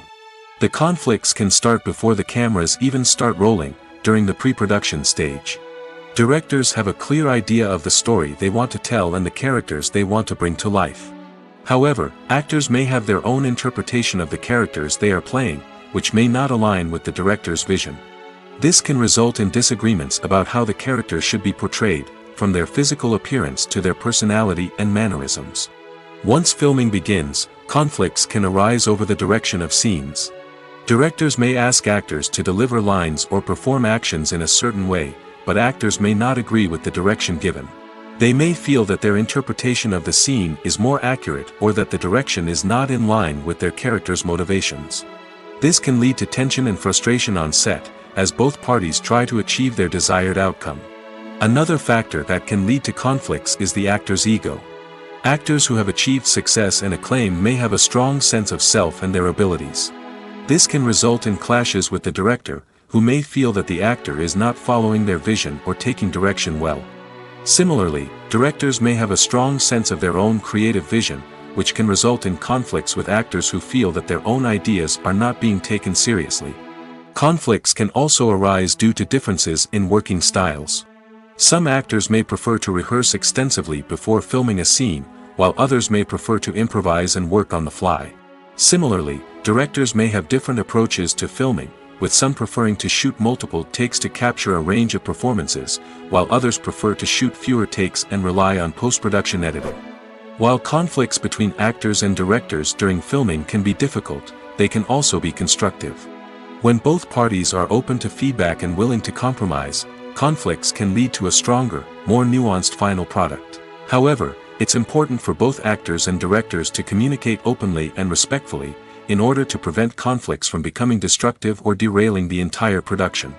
Speaker 1: The conflicts can start before the cameras even start rolling, during the pre-production stage. Directors have a clear idea of the story they want to tell and the characters they want to bring to life. However, actors may have their own interpretation of the characters they are playing, which may not align with the director's vision. This can result in disagreements about how the characters should be portrayed, from their physical appearance to their personality and mannerisms. Once filming begins, conflicts can arise over the direction of scenes. Directors may ask actors to deliver lines or perform actions in a certain way, but actors may not agree with the direction given. They may feel that their interpretation of the scene is more accurate or that the direction is not in line with their character's motivations. This can lead to tension and frustration on set, as both parties try to achieve their desired outcome. Another factor that can lead to conflicts is the actor's ego. Actors who have achieved success and acclaim may have a strong sense of self and their abilities. This can result in clashes with the director, who may feel that the actor is not following their vision or taking direction well. Similarly, directors may have a strong sense of their own creative vision, which can result in conflicts with actors who feel that their own ideas are not being taken seriously. Conflicts can also arise due to differences in working styles. Some actors may prefer to rehearse extensively before filming a scene, while others may prefer to improvise and work on the fly. Similarly, directors may have different approaches to filming, with some preferring to shoot multiple takes to capture a range of performances, while others prefer to shoot fewer takes and rely on post-production editing. While conflicts between actors and directors during filming can be difficult, they can also be constructive. When both parties are open to feedback and willing to compromise, conflicts can lead to a stronger, more nuanced final product. However, it's important for both actors and directors to communicate openly and respectfully, in order to prevent conflicts from becoming destructive or derailing the entire production.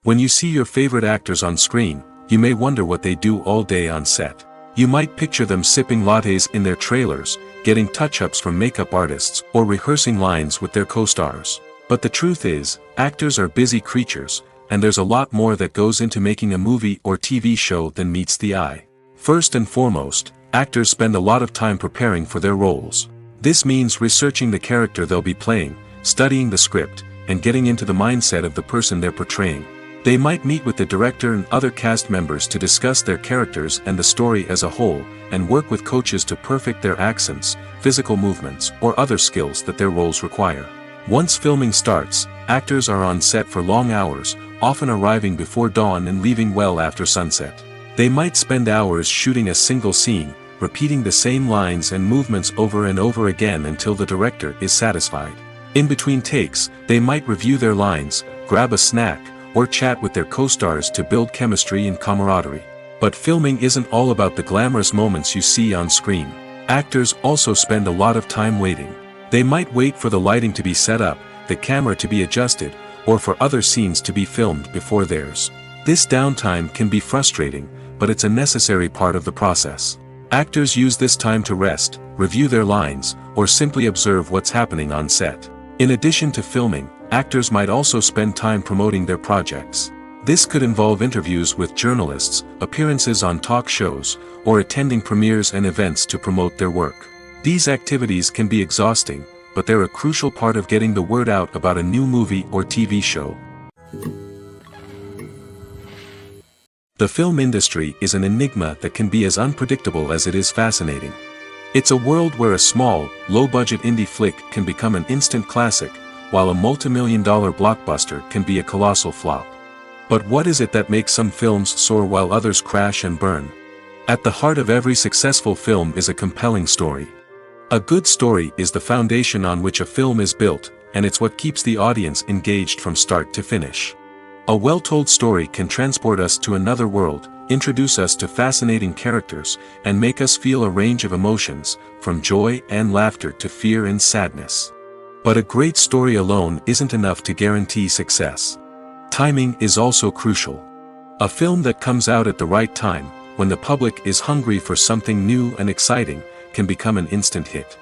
Speaker 1: When you see your favorite actors on screen, you may wonder what they do all day on set. You might picture them sipping lattes in their trailers, getting touch-ups from makeup artists, or rehearsing lines with their co-stars. But the truth is, actors are busy creatures, and there's a lot more that goes into making a movie or TV show than meets the eye. First and foremost, actors spend a lot of time preparing for their roles. This means researching the character they'll be playing, studying the script, and getting into the mindset of the person they're portraying. They might meet with the director and other cast members to discuss their characters and the story as a whole, and work with coaches to perfect their accents, physical movements, or other skills that their roles require. Once filming starts, actors are on set for long hours, often arriving before dawn and leaving well after sunset. They might spend hours shooting a single scene, repeating the same lines and movements over and over again until the director is satisfied. In between takes, they might review their lines, grab a snack, or chat with their co-stars to build chemistry and camaraderie. But filming isn't all about the glamorous moments you see on screen. Actors also spend a lot of time waiting. They might wait for the lighting to be set up, the camera to be adjusted, or for other scenes to be filmed before theirs. This downtime can be frustrating, but it's a necessary part of the process. Actors use this time to rest, review their lines, or simply observe what's happening on set. In addition to filming, actors might also spend time promoting their projects. This could involve interviews with journalists, appearances on talk shows, or attending premieres and events to promote their work. These activities can be exhausting, but they're a crucial part of getting the word out about a new movie or TV show. The film industry is an enigma that can be as unpredictable as it is fascinating. It's a world where a small, low-budget indie flick can become an instant classic, while a multi-million-dollar blockbuster can be a colossal flop. But what is it that makes some films soar while others crash and burn? At the heart of every successful film is a compelling story. A good story is the foundation on which a film is built, and it's what keeps the audience engaged from start to finish. A well-told story can transport us to another world, introduce us to fascinating characters, and make us feel a range of emotions, from joy and laughter to fear and sadness. But a great story alone isn't enough to guarantee success. Timing is also crucial. A film that comes out at the right time, when the public is hungry for something new and exciting, can become an instant hit.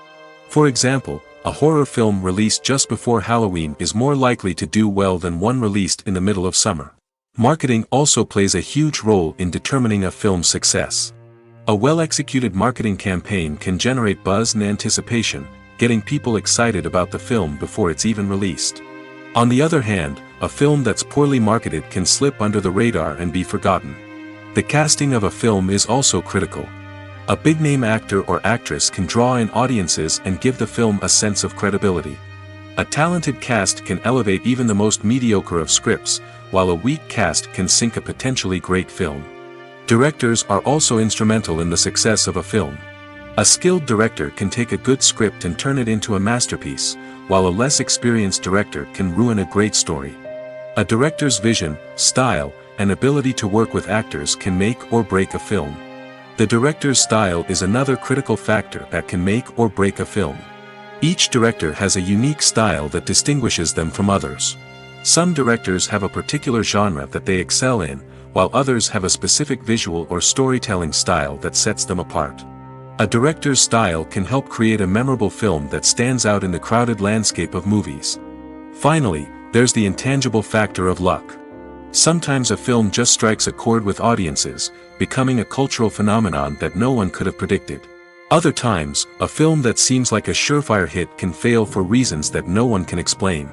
Speaker 1: For example, a horror film released just before Halloween is more likely to do well than one released in the middle of summer. Marketing also plays a huge role in determining a film's success. A well-executed marketing campaign can generate buzz and anticipation, getting people excited about the film before it's even released. On the other hand, a film that's poorly marketed can slip under the radar and be forgotten. The casting of a film is also critical. A big-name actor or actress can draw in audiences and give the film a sense of credibility. A talented cast can elevate even the most mediocre of scripts, while a weak cast can sink a potentially great film. Directors are also instrumental in the success of a film. A skilled director can take a good script and turn it into a masterpiece, while a less experienced director can ruin a great story. A director's vision, style, and ability to work with actors can make or break a film. The director's style is another critical factor that can make or break a film. Each director has a unique style that distinguishes them from others. Some directors have a particular genre that they excel in, while others have a specific visual or storytelling style that sets them apart. A director's style can help create a memorable film that stands out in the crowded landscape of movies. Finally, there's the intangible factor of luck. Sometimes a film just strikes a chord with audiences, becoming a cultural phenomenon that no one could have predicted. Other times, a film that seems like a surefire hit can fail for reasons that no one can explain.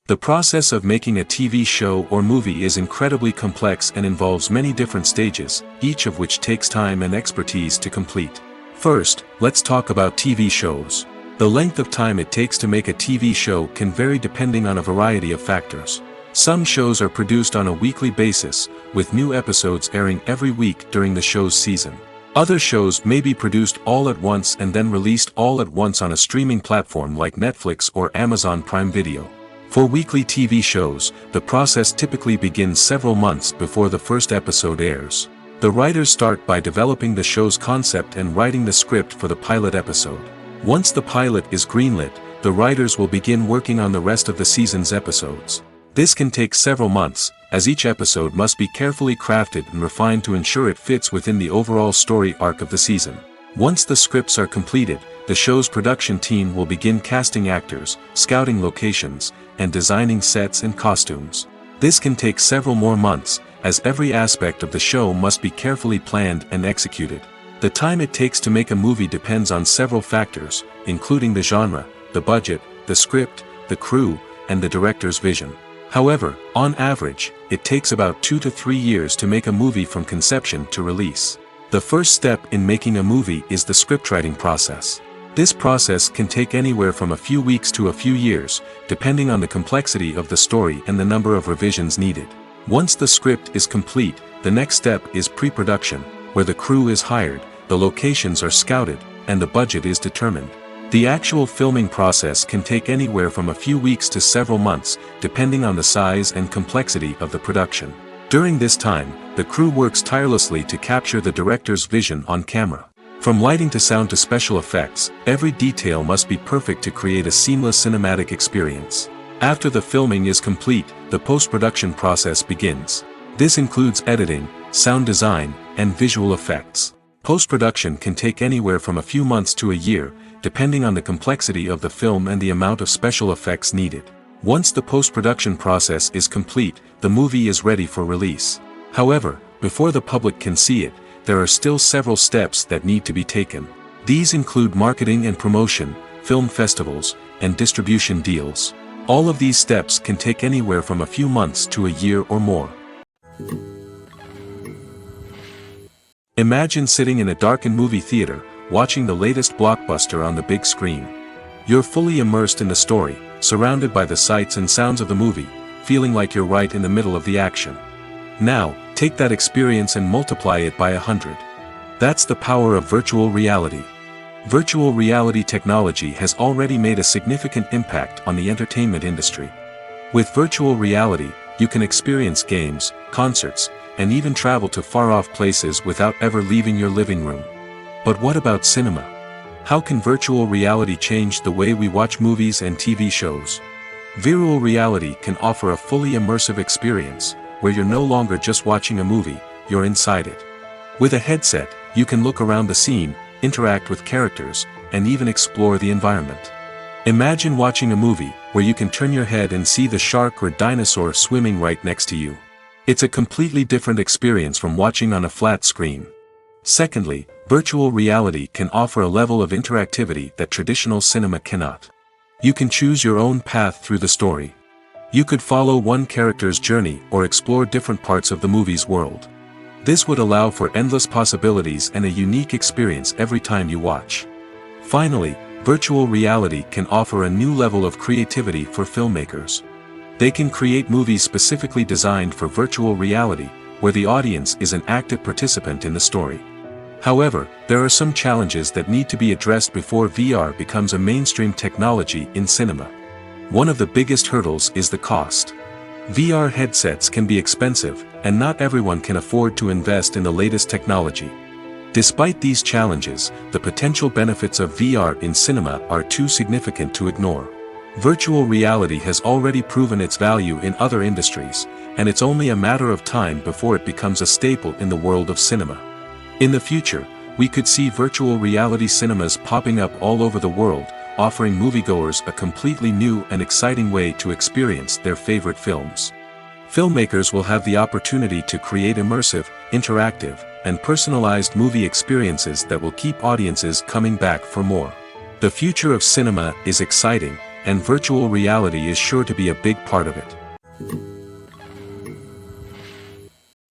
Speaker 1: The process of making a TV show or movie is incredibly complex and involves many different stages, each of which takes time and expertise to complete. First, let's talk about TV shows. The length of time it takes to make a TV show can vary depending on a variety of factors. Some shows are produced on a weekly basis, with new episodes airing every week during the show's season. Other shows may be produced all at once and then released all at once on a streaming platform like Netflix or Amazon Prime Video. For weekly TV shows, the process typically begins several months before the first episode airs. The writers start by developing the show's concept and writing the script for the pilot episode. Once the pilot is greenlit, the writers will begin working on the rest of the season's episodes. This can take several months, as each episode must be carefully crafted and refined to ensure it fits within the overall story arc of the season. Once the scripts are completed, the show's production team will begin casting actors, scouting locations, and designing sets and costumes. This can take several more months, as every aspect of the show must be carefully planned and executed. The time it takes to make a movie depends on several factors, including the genre, the budget, the script, the crew, and the director's vision. However, on average, it takes about 2 to 3 years to make a movie from conception to release. The first step in making a movie is the scriptwriting process. This process can take anywhere from a few weeks to a few years, depending on the complexity of the story and the number of revisions needed. Once the script is complete, the next step is pre-production, where the crew is hired, the locations are scouted, and the budget is determined. The actual filming process can take anywhere from a few weeks to several months, depending on the size and complexity of the production. During this time, the crew works tirelessly to capture the director's vision on camera. From lighting to sound to special effects, every detail must be perfect to create a seamless cinematic experience. After the filming is complete, the post-production process begins. This includes editing, sound design, and visual effects. Post-production can take anywhere from a few months to a year, depending on the complexity of the film and the amount of special effects needed. Once the post-production process is complete, the movie is ready for release. However, before the public can see it, there are still several steps that need to be taken. These include marketing and promotion, film festivals, and distribution deals. All of these steps can take anywhere from a few months to a year or more. Imagine sitting in a darkened movie theater, watching the latest blockbuster on the big screen. You're fully immersed in the story, surrounded by the sights and sounds of the movie, feeling like you're right in the middle of the action. Now, take that experience and multiply it by 100. That's the power of virtual reality. Virtual reality technology has already made a significant impact on the entertainment industry. With virtual reality, you can experience games, concerts, and even travel to far-off places without ever leaving your living room. But what about cinema? How can virtual reality change the way we watch movies and TV shows? Virtual reality can offer a fully immersive experience, where you're no longer just watching a movie, you're inside it. With a headset, you can look around the scene, interact with characters, and even explore the environment. Imagine watching a movie where you can turn your head and see the shark or dinosaur swimming right next to you. It's a completely different experience from watching on a flat screen. Secondly, virtual reality can offer a level of interactivity that traditional cinema cannot. You can choose your own path through the story. You could follow one character's journey or explore different parts of the movie's world. This would allow for endless possibilities and a unique experience every time you watch. Finally, virtual reality can offer a new level of creativity for filmmakers. They can create movies specifically designed for virtual reality, where the audience is an active participant in the story. However, there are some challenges that need to be addressed before VR becomes a mainstream technology in cinema. One of the biggest hurdles is the cost. VR headsets can be expensive, and not everyone can afford to invest in the latest technology. Despite these challenges, the potential benefits of VR in cinema are too significant to ignore. Virtual reality has already proven its value in other industries, and it's only a matter of time before it becomes a staple in the world of cinema. In the future, we could see virtual reality cinemas popping up all over the world, offering moviegoers a completely new and exciting way to experience their favorite films. Filmmakers will have the opportunity to create immersive, interactive, and personalized movie experiences that will keep audiences coming back for more. The future of cinema is exciting, and virtual reality is sure to be a big part of it.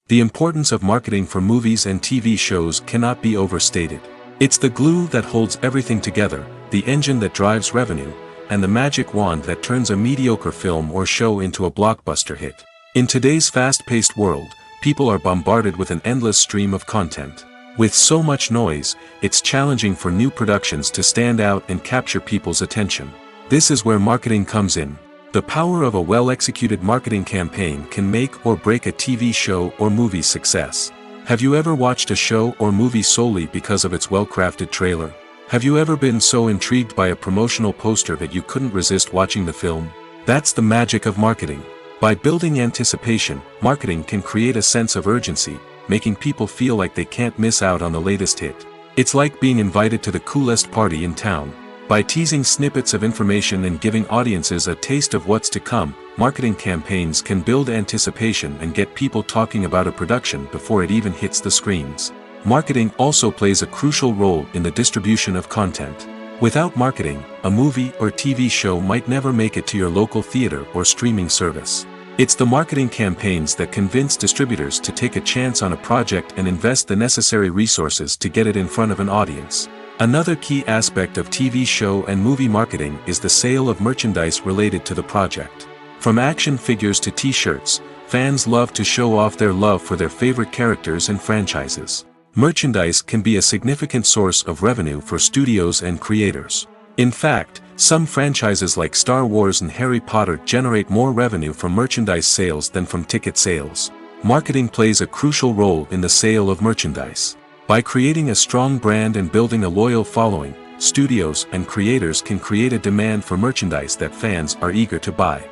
Speaker 1: The importance of marketing for movies and TV shows cannot be overstated. It's the glue that holds everything together, the engine that drives revenue, and the magic wand that turns a mediocre film or show into a blockbuster hit. In today's fast-paced world, people are bombarded with an endless stream of content. With so much noise, it's challenging for new productions to stand out and capture people's attention. This is where marketing comes in. The power of a well-executed marketing campaign can make or break a TV show or movie's success. Have you ever watched a show or movie solely because of its well-crafted trailer? Have you ever been so intrigued by a promotional poster that you couldn't resist watching the film? That's the magic of marketing. By building anticipation, marketing can create a sense of urgency, making people feel like they can't miss out on the latest hit. It's like being invited to the coolest party in town. By teasing snippets of information and giving audiences a taste of what's to come, marketing campaigns can build anticipation and get people talking about a production before it even hits the screens. Marketing also plays a crucial role in the distribution of content. Without marketing, a movie or TV show might never make it to your local theater or streaming service. It's the marketing campaigns that convince distributors to take a chance on a project and invest the necessary resources to get it in front of an audience. Another key aspect of TV show and movie marketing is the sale of merchandise related to the project. From action figures to t-shirts, fans love to show off their love for their favorite characters and franchises. Merchandise can be a significant source of revenue for studios and creators. In fact, some franchises like Star Wars and Harry Potter generate more revenue from merchandise sales than from ticket sales. Marketing plays a crucial role in the sale of merchandise. By creating a strong brand and building a loyal following, studios and creators can create a demand for merchandise that fans are eager to buy.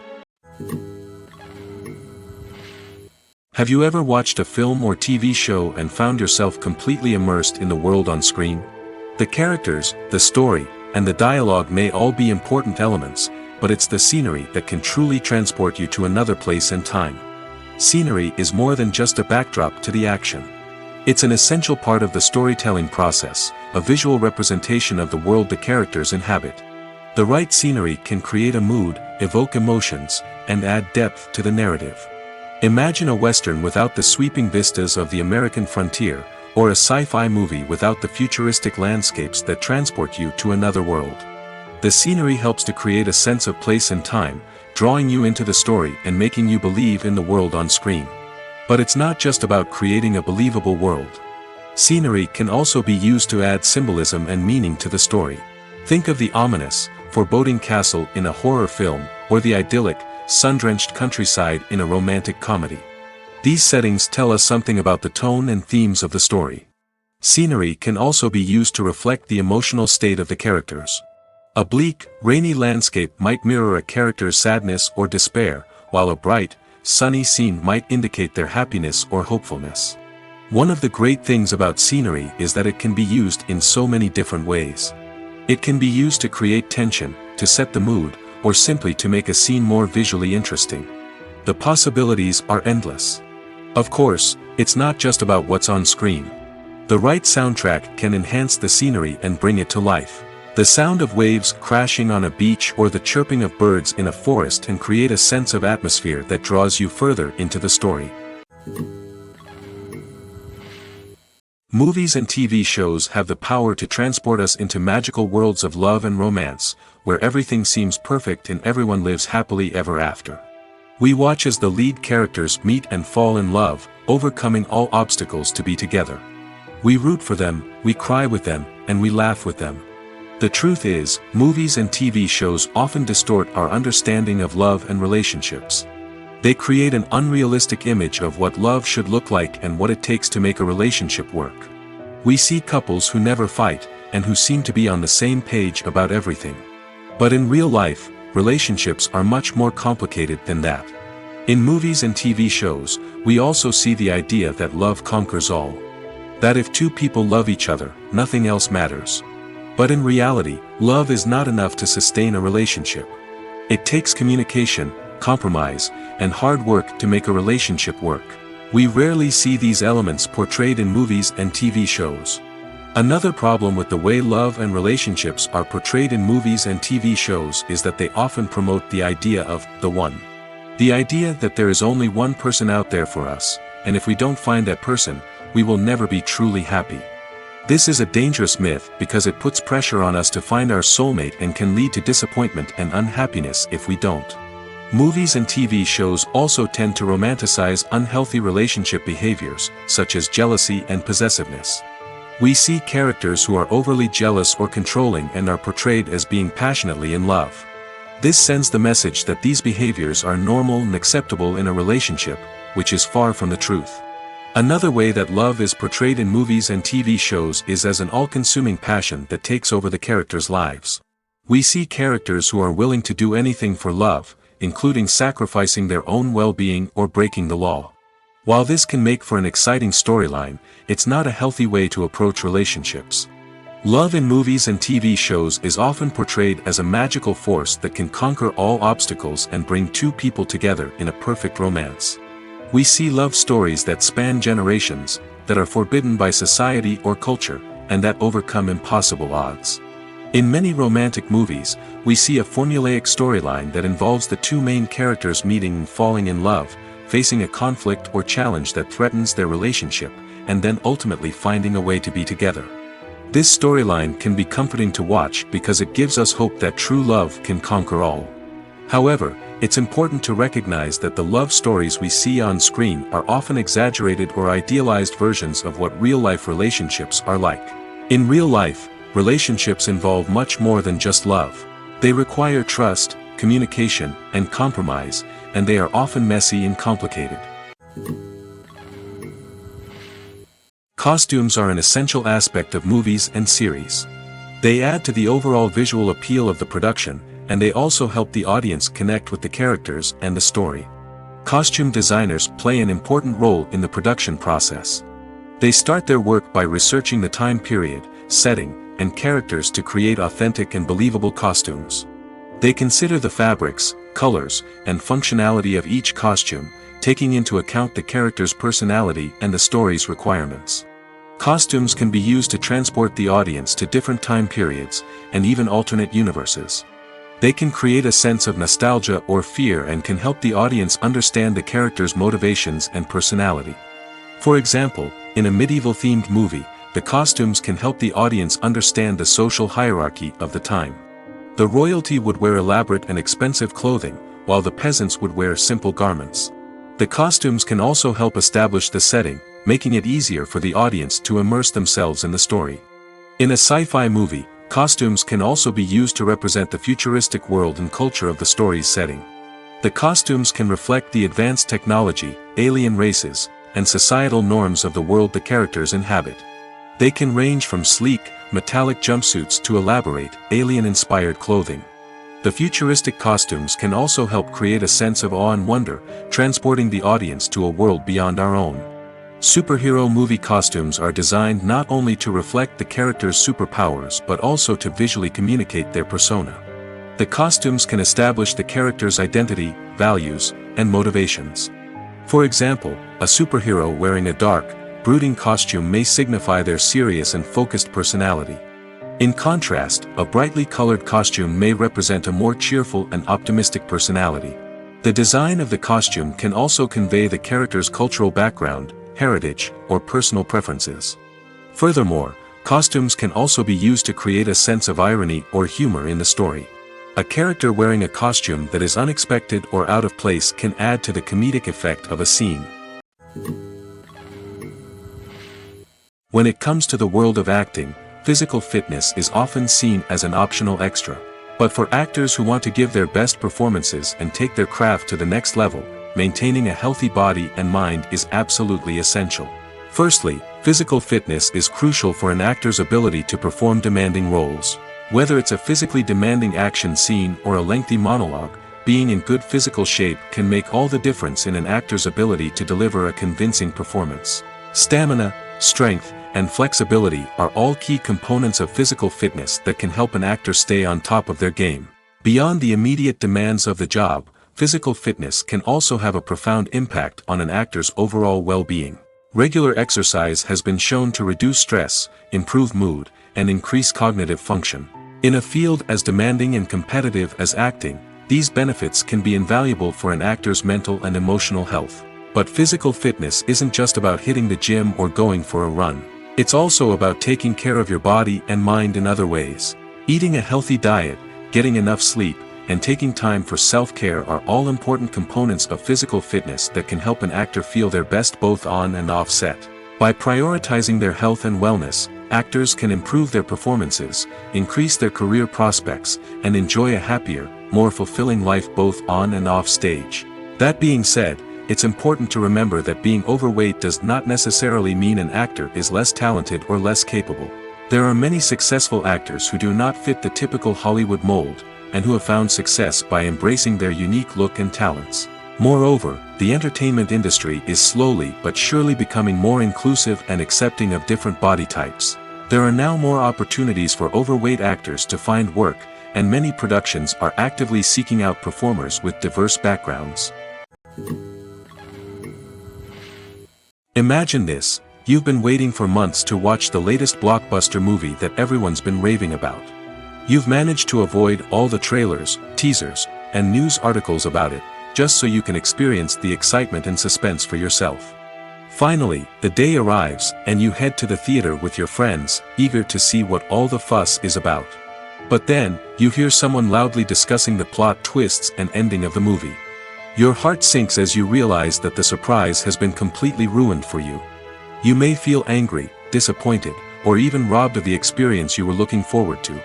Speaker 1: Have you ever watched a film or TV show and found yourself completely immersed in the world on screen? The characters, the story, and the dialogue may all be important elements, but it's the scenery that can truly transport you to another place and time. Scenery is more than just a backdrop to the action. It's an essential part of the storytelling process, a visual representation of the world the characters inhabit. The right scenery can create a mood, evoke emotions, and add depth to the narrative. Imagine a western without the sweeping vistas of the American frontier, or a sci-fi movie without the futuristic landscapes that transport you to another world. The scenery helps to create a sense of place and time, drawing you into the story and making you believe in the world on screen. But it's not just about creating a believable world. Scenery can also be used to add symbolism and meaning to the story. Think of the ominous, foreboding castle in a horror film, or the idyllic, sun-drenched countryside in a romantic comedy. These settings tell us something about the tone and themes of the story. Scenery can also be used to reflect the emotional state of the characters. A bleak, rainy landscape might mirror a character's sadness or despair, while a bright, sunny scene might indicate their happiness or hopefulness. One of the great things about scenery is that it can be used in so many different ways. It can be used to create tension, to set the mood, or simply to make a scene more visually interesting. The possibilities are endless. Of course, it's not just about what's on screen. The right soundtrack can enhance the scenery and bring it to life. The sound of waves crashing on a beach or the chirping of birds in a forest can create a sense of atmosphere that draws you further into the story. Movies and TV shows have the power to transport us into magical worlds of love and romance, where everything seems perfect and everyone lives happily ever after. We watch as the lead characters meet and fall in love, overcoming all obstacles to be together. We root for them, we cry with them, and we laugh with them. The truth is, movies and TV shows often distort our understanding of love and relationships. They create an unrealistic image of what love should look like and what it takes to make a relationship work. We see couples who never fight, and who seem to be on the same page about everything. But in real life, relationships are much more complicated than that. In movies and TV shows, we also see the idea that love conquers all. That if two people love each other, nothing else matters. But in reality, love is not enough to sustain a relationship. It takes communication, compromise, and hard work to make a relationship work. We rarely see these elements portrayed in movies and TV shows. Another problem with the way love and relationships are portrayed in movies and TV shows is that they often promote the idea of the one. The idea that there is only one person out there for us, and if we don't find that person, we will never be truly happy. This is a dangerous myth because it puts pressure on us to find our soulmate and can lead to disappointment and unhappiness if we don't. Movies and TV shows also tend to romanticize unhealthy relationship behaviors, such as jealousy and possessiveness. We see characters who are overly jealous or controlling and are portrayed as being passionately in love. This sends the message that these behaviors are normal and acceptable in a relationship, which is far from the truth. Another way that love is portrayed in movies and TV shows is as an all-consuming passion that takes over the characters' lives. We see characters who are willing to do anything for love, including sacrificing their own well-being or breaking the law. While this can make for an exciting storyline, it's not a healthy way to approach relationships. Love in movies and TV shows is often portrayed as a magical force that can conquer all obstacles and bring two people together in a perfect romance. We see love stories that span generations, that are forbidden by society or culture, and that overcome impossible odds. In many romantic movies, we see a formulaic storyline that involves the two main characters meeting and falling in love, facing a conflict or challenge that threatens their relationship, and then ultimately finding a way to be together. This storyline can be comforting to watch because it gives us hope that true love can conquer all. However, it's important to recognize that the love stories we see on screen are often exaggerated or idealized versions of what real-life relationships are like. In real life, relationships involve much more than just love. They require trust, communication, and compromise, and they are often messy and complicated. Costumes are an essential aspect of movies and series. They add to the overall visual appeal of the production, and they also help the audience connect with the characters and the story. Costume designers play an important role in the production process. They start their work by researching the time period, setting, and characters to create authentic and believable costumes. They consider the fabrics, colors, and functionality of each costume, taking into account the character's personality and the story's requirements. Costumes can be used to transport the audience to different time periods, and even alternate universes. They can create a sense of nostalgia or fear and can help the audience understand the character's motivations and personality. For example, in a medieval-themed movie, the costumes can help the audience understand the social hierarchy of the time. The royalty would wear elaborate and expensive clothing, while the peasants would wear simple garments. The costumes can also help establish the setting, making it easier for the audience to immerse themselves in the story. In a sci-fi movie, costumes can also be used to represent the futuristic world and culture of the story's setting. The costumes can reflect the advanced technology, alien races, and societal norms of the world the characters inhabit. They can range from sleek, metallic jumpsuits to elaborate, alien-inspired clothing. The futuristic costumes can also help create a sense of awe and wonder, transporting the audience to a world beyond our own. Superhero movie costumes are designed not only to reflect the character's superpowers but also to visually communicate their persona. The costumes can establish the character's identity, values, and motivations. For example, a superhero wearing a dark, brooding costume may signify their serious and focused personality. In contrast, a brightly colored costume may represent a more cheerful and optimistic personality. The design of the costume can also convey the character's cultural background, heritage, or personal preferences. Furthermore, costumes can also be used to create a sense of irony or humor in the story. A character wearing a costume that is unexpected or out of place can add to the comedic effect of a scene. When it comes to the world of acting, physical fitness is often seen as an optional extra. But for actors who want to give their best performances and take their craft to the next level, maintaining a healthy body and mind is absolutely essential. Firstly, physical fitness is crucial for an actor's ability to perform demanding roles. Whether it's a physically demanding action scene or a lengthy monologue, being in good physical shape can make all the difference in an actor's ability to deliver a convincing performance. Stamina, strength, and flexibility are all key components of physical fitness that can help an actor stay on top of their game. Beyond the immediate demands of the job, physical fitness can also have a profound impact on an actor's overall well-being. Regular exercise has been shown to reduce stress, improve mood, and increase cognitive function. In a field as demanding and competitive as acting, these benefits can be invaluable for an actor's mental and emotional health. But physical fitness isn't just about hitting the gym or going for a run. It's also about taking care of your body and mind in other ways. Eating a healthy diet, getting enough sleep, and taking time for self-care are all important components of physical fitness that can help an actor feel their best both on and off set. By prioritizing their health and wellness, actors can improve their performances, increase their career prospects, and enjoy a happier, more fulfilling life both on and off stage. That being said, it's important to remember that being overweight does not necessarily mean an actor is less talented or less capable. There are many successful actors who do not fit the typical Hollywood mold, and who have found success by embracing their unique look and talents. Moreover, the entertainment industry is slowly but surely becoming more inclusive and accepting of different body types. There are now more opportunities for overweight actors to find work, and many productions are actively seeking out performers with diverse backgrounds. Imagine this: you've been waiting for months to watch the latest blockbuster movie that everyone's been raving about. You've managed to avoid all the trailers, teasers, and news articles about it, just so you can experience the excitement and suspense for yourself. Finally, the day arrives, and you head to the theater with your friends, eager to see what all the fuss is about. But then, you hear someone loudly discussing the plot twists and ending of the movie. Your heart sinks as you realize that the surprise has been completely ruined for you. You may feel angry, disappointed, or even robbed of the experience you were looking forward to.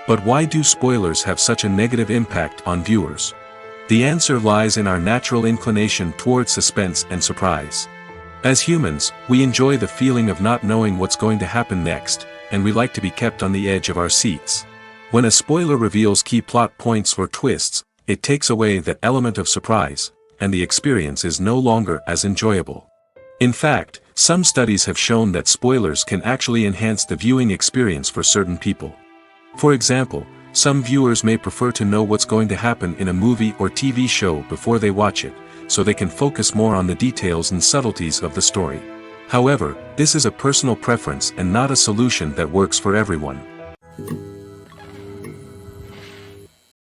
Speaker 1: But why do spoilers have such a negative impact on viewers? The answer lies in our natural inclination toward suspense and surprise. As humans, we enjoy the feeling of not knowing what's going to happen next, and we like to be kept on the edge of our seats. When a spoiler reveals key plot points or twists, it takes away that element of surprise, and the experience is no longer as enjoyable. In fact, some studies have shown that spoilers can actually enhance the viewing experience for certain people. For example, some viewers may prefer to know what's going to happen in a movie or TV show before they watch it, so they can focus more on the details and subtleties of the story. However, this is a personal preference and not a solution that works for everyone.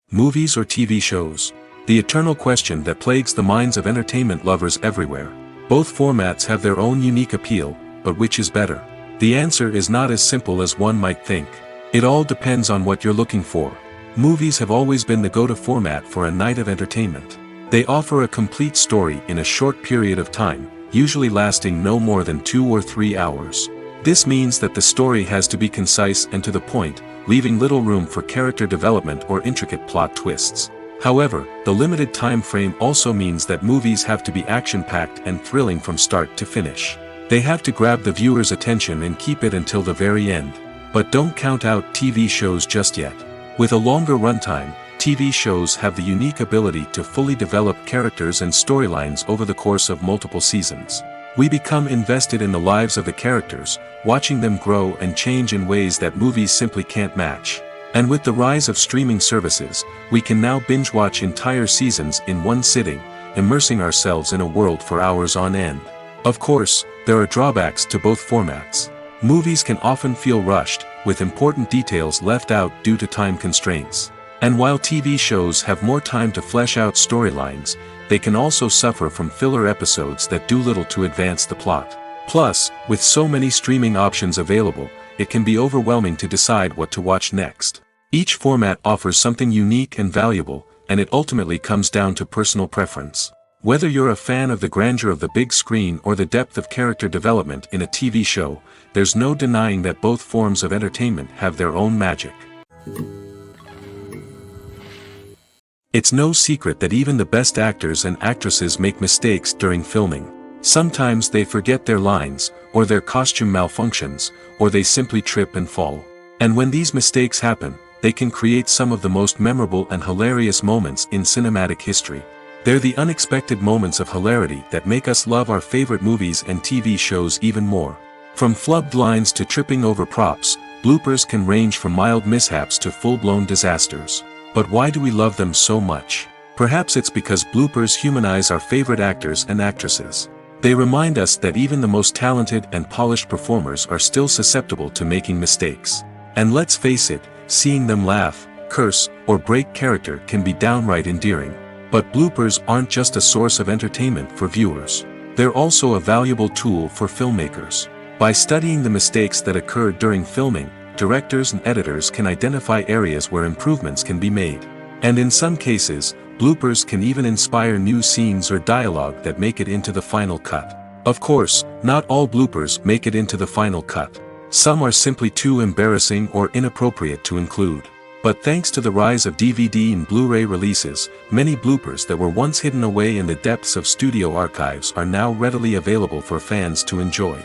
Speaker 1: Movies or TV shows? The eternal question that plagues the minds of entertainment lovers everywhere. Both formats have their own unique appeal, but which is better? The answer is not as simple as one might think. It all depends on what you're looking for. Movies have always been the go-to format for a night of entertainment. They offer a complete story in a short period of time, usually lasting no more than 2 or 3 hours. This means that the story has to be concise and to the point, leaving little room for character development or intricate plot twists. However, the limited time frame also means that movies have to be action-packed and thrilling from start to finish. They have to grab the viewer's attention and keep it until the very end. But don't count out TV shows just yet. With a longer runtime, TV shows have the unique ability to fully develop characters and storylines over the course of multiple seasons. We become invested in the lives of the characters, watching them grow and change in ways that movies simply can't match. And with the rise of streaming services, we can now binge-watch entire seasons in one sitting, immersing ourselves in a world for hours on end. Of course, there are drawbacks to both formats. Movies can often feel rushed, with important details left out due to time constraints. And while TV shows have more time to flesh out storylines, they can also suffer from filler episodes that do little to advance the plot. Plus, with so many streaming options available, it can be overwhelming to decide what to watch next. Each format offers something unique and valuable, and it ultimately comes down to personal preference. Whether you're a fan of the grandeur of the big screen or the depth of character development in a TV show, there's no denying that both forms of entertainment have their own magic. It's no secret that even the best actors and actresses make mistakes during filming. Sometimes they forget their lines, or their costume malfunctions, or they simply trip and fall. And when these mistakes happen, they can create some of the most memorable and hilarious moments in cinematic history. They're the unexpected moments of hilarity that make us love our favorite movies and TV shows even more. From flubbed lines to tripping over props, bloopers can range from mild mishaps to full-blown disasters. But why do we love them so much? Perhaps it's because bloopers humanize our favorite actors and actresses. They remind us that even the most talented and polished performers are still susceptible to making mistakes. And let's face it, seeing them laugh, curse, or break character can be downright endearing. But bloopers aren't just a source of entertainment for viewers. They're also a valuable tool for filmmakers. By studying the mistakes that occurred during filming, directors and editors can identify areas where improvements can be made. And in some cases, bloopers can even inspire new scenes or dialogue that make it into the final cut. Of course, not all bloopers make it into the final cut. Some are simply too embarrassing or inappropriate to include. But thanks to the rise of DVD and Blu-ray releases, many bloopers that were once hidden away in the depths of studio archives are now readily available for fans to enjoy.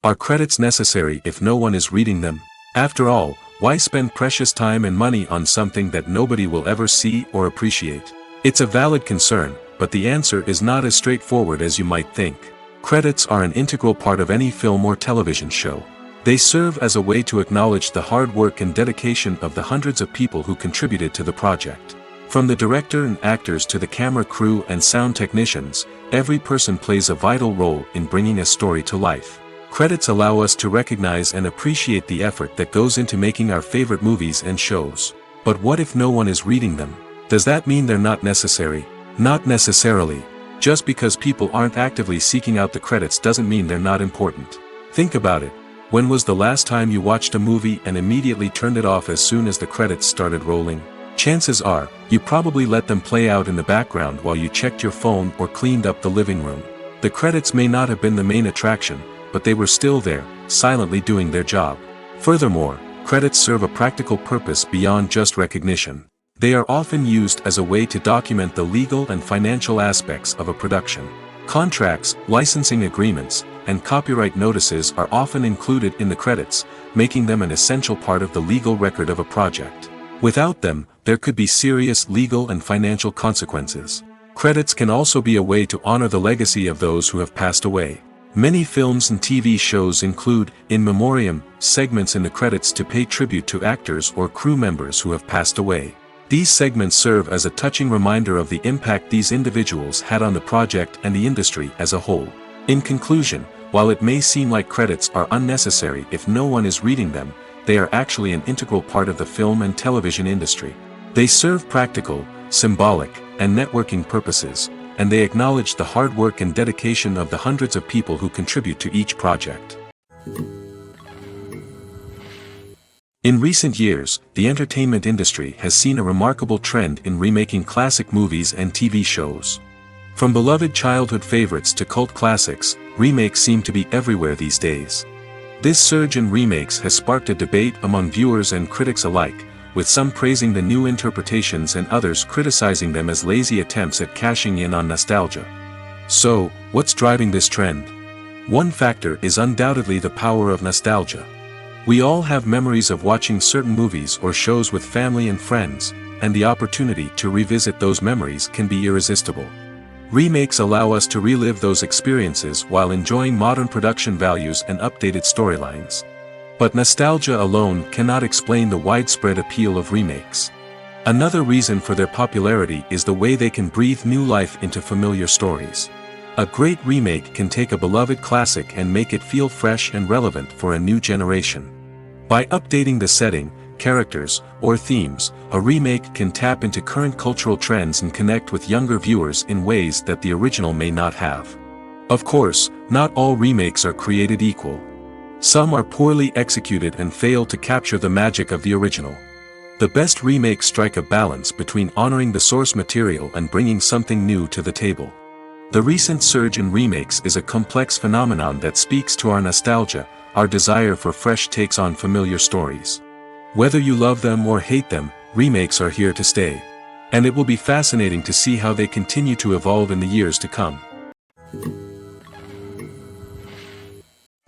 Speaker 1: Are credits necessary if no one is reading them? After all, why spend precious time and money on something that nobody will ever see or appreciate? It's a valid concern, but the answer is not as straightforward as you might think. Credits are an integral part of any film or television show. They serve as a way to acknowledge the hard work and dedication of the hundreds of people who contributed to the project. From the director and actors to the camera crew and sound technicians, every person plays a vital role in bringing a story to life. Credits allow us to recognize and appreciate the effort that goes into making our favorite movies and shows. But what if no one is reading them? Does that mean they're not necessary? Not necessarily. Just because people aren't actively seeking out the credits doesn't mean they're not important. Think about it. When was the last time you watched a movie and immediately turned it off as soon as the credits started rolling? Chances are, you probably let them play out in the background while you checked your phone or cleaned up the living room. The credits may not have been the main attraction, but they were still there, silently doing their job. Furthermore, credits serve a practical purpose beyond just recognition. They are often used as a way to document the legal and financial aspects of a production. Contracts, licensing agreements, and copyright notices are often included in the credits, making them an essential part of the legal record of a project. Without them, there could be serious legal and financial consequences. Credits can also be a way to honor the legacy of those who have passed away. Many films and TV shows include, in memoriam, segments in the credits to pay tribute to actors or crew members who have passed away. These segments serve as a touching reminder of the impact these individuals had on the project and the industry as a whole. In conclusion, while it may seem like credits are unnecessary if no one is reading them, they are actually an integral part of the film and television industry. They serve practical, symbolic, and networking purposes, and they acknowledge the hard work and dedication of the hundreds of people who contribute to each project. In recent years, the entertainment industry has seen a remarkable trend in remaking classic movies and TV shows. From beloved childhood favorites to cult classics, remakes seem to be everywhere these days. This surge in remakes has sparked a debate among viewers and critics alike, with some praising the new interpretations and others criticizing them as lazy attempts at cashing in on nostalgia. So, what's driving this trend? One factor is undoubtedly the power of nostalgia. We all have memories of watching certain movies or shows with family and friends, and the opportunity to revisit those memories can be irresistible. Remakes allow us to relive those experiences while enjoying modern production values and updated storylines. But nostalgia alone cannot explain the widespread appeal of remakes. Another reason for their popularity is the way they can breathe new life into familiar stories. A great remake can take a beloved classic and make it feel fresh and relevant for a new generation. By updating the setting, characters, or themes, a remake can tap into current cultural trends and connect with younger viewers in ways that the original may not have. Of course, not all remakes are created equal. Some are poorly executed and fail to capture the magic of the original. The best remakes strike a balance between honoring the source material and bringing something new to the table. The recent surge in remakes is a complex phenomenon that speaks to our nostalgia, our desire for fresh takes on familiar stories. Whether you love them or hate them, remakes are here to stay. And it will be fascinating to see how they continue to evolve in the years to come.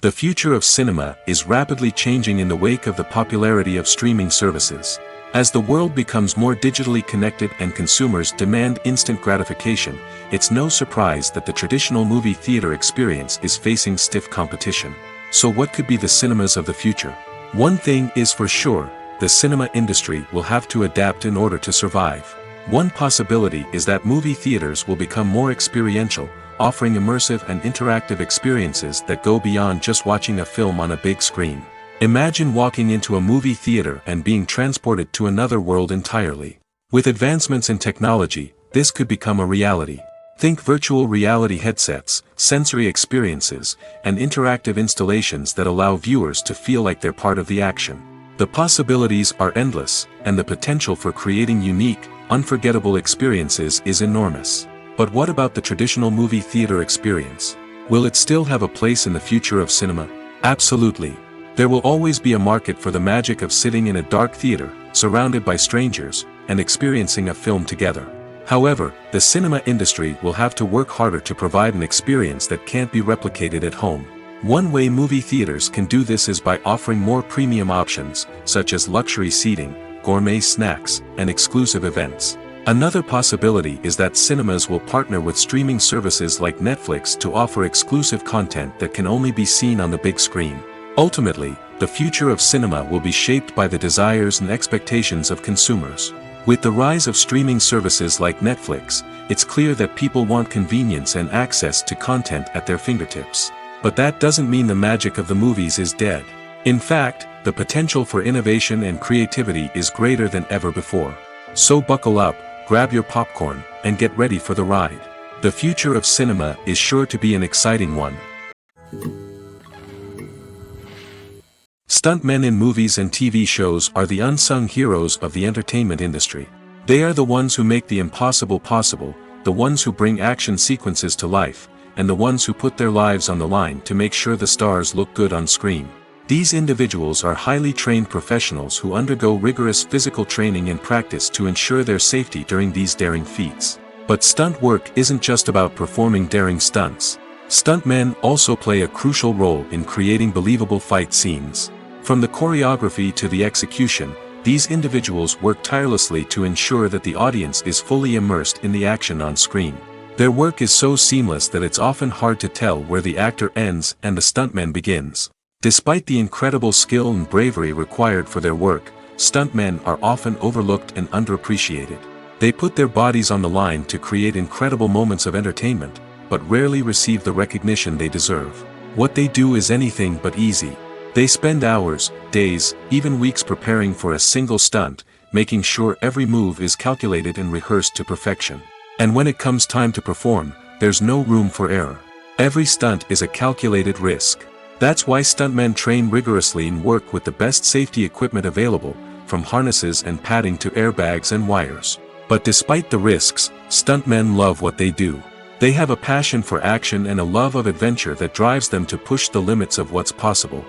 Speaker 1: The future of cinema is rapidly changing in the wake of the popularity of streaming services. As the world becomes more digitally connected and consumers demand instant gratification, it's no surprise that the traditional movie theater experience is facing stiff competition. So what could be the cinemas of the future? One thing is for sure, the cinema industry will have to adapt in order to survive. One possibility is that movie theaters will become more experiential, offering immersive and interactive experiences that go beyond just watching a film on a big screen. Imagine walking into a movie theater and being transported to another world entirely. With advancements in technology, this could become a reality. Think virtual reality headsets, sensory experiences, and interactive installations that allow viewers to feel like they're part of the action. The possibilities are endless, and the potential for creating unique, unforgettable experiences is enormous. But what about the traditional movie theater experience? Will it still have a place in the future of cinema? Absolutely. There will always be a market for the magic of sitting in a dark theater, surrounded by strangers, and experiencing a film together. However, the cinema industry will have to work harder to provide an experience that can't be replicated at home. One way movie theaters can do this is by offering more premium options, such as luxury seating, gourmet snacks, and exclusive events. Another possibility is that cinemas will partner with streaming services like Netflix to offer exclusive content that can only be seen on the big screen. Ultimately, the future of cinema will be shaped by the desires and expectations of consumers. With the rise of streaming services like Netflix, it's clear that people want convenience and access to content at their fingertips. But that doesn't mean the magic of the movies is dead. In fact, the potential for innovation and creativity is greater than ever before. So buckle up, grab your popcorn, and get ready for the ride. The future of cinema is sure to be an exciting one. Stuntmen in movies and TV shows are the unsung heroes of the entertainment industry. They are the ones who make the impossible possible, the ones who bring action sequences to life, and the ones who put their lives on the line to make sure the stars look good on screen. These individuals are highly trained professionals who undergo rigorous physical training and practice to ensure their safety during these daring feats. But stunt work isn't just about performing daring stunts. Stuntmen also play a crucial role in creating believable fight scenes. From the choreography to the execution, these individuals work tirelessly to ensure that the audience is fully immersed in the action on screen. Their work is so seamless that it's often hard to tell where the actor ends and the stuntman begins. Despite the incredible skill and bravery required for their work, stuntmen are often overlooked and underappreciated. They put their bodies on the line to create incredible moments of entertainment, but rarely receive the recognition they deserve. What they do is anything but easy. They spend hours, days, even weeks preparing for a single stunt, making sure every move is calculated and rehearsed to perfection. And when it comes time to perform, there's no room for error. Every stunt is a calculated risk. That's why stuntmen train rigorously and work with the best safety equipment available, from harnesses and padding to airbags and wires. But despite the risks, stuntmen love what they do. They have a passion for action and a love of adventure that drives them to push the limits of what's possible.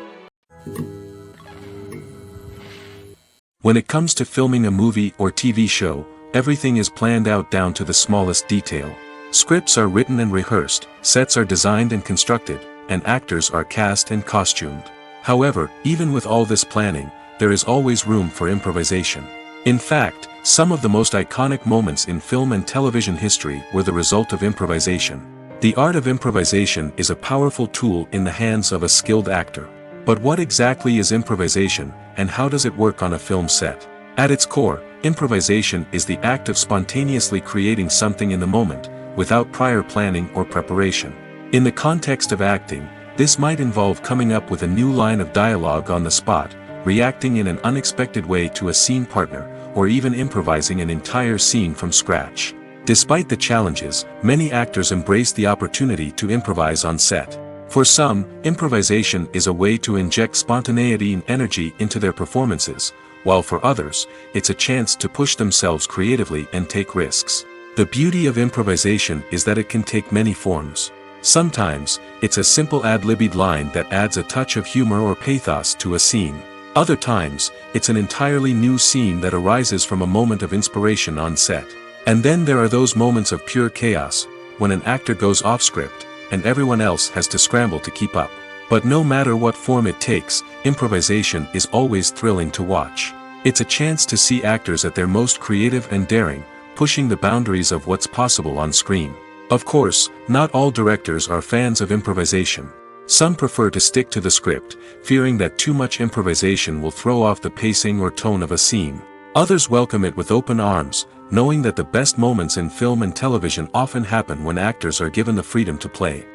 Speaker 1: When it comes to filming a movie or TV show, everything is planned out down to the smallest detail. Scripts are written and rehearsed, sets are designed and constructed, and actors are cast and costumed. However, even with all this planning, there is always room for improvisation. In fact, some of the most iconic moments in film and television history were the result of improvisation. The art of improvisation is a powerful tool in the hands of a skilled actor. But what exactly is improvisation, and how does it work on a film set? At its core, improvisation is the act of spontaneously creating something in the moment, without prior planning or preparation. In the context of acting, this might involve coming up with a new line of dialogue on the spot, reacting in an unexpected way to a scene partner, or even improvising an entire scene from scratch. Despite the challenges, many actors embrace the opportunity to improvise on set. For some, improvisation is a way to inject spontaneity and energy into their performances, while for others, it's a chance to push themselves creatively and take risks. The beauty of improvisation is that it can take many forms. Sometimes, it's a simple ad-libbed line that adds a touch of humor or pathos to a scene. Other times, it's an entirely new scene that arises from a moment of inspiration on set. And then there are those moments of pure chaos, when an actor goes off script, and everyone else has to scramble to keep up. But no matter what form it takes, improvisation is always thrilling to watch. It's a chance to see actors at their most creative and daring, pushing the boundaries of what's possible on screen. Of course, not all directors are fans of improvisation. Some prefer to stick to the script, fearing that too much improvisation will throw off the pacing or tone of a scene. Others welcome it with open arms, knowing that the best moments in film and television often happen when actors are given the freedom to play.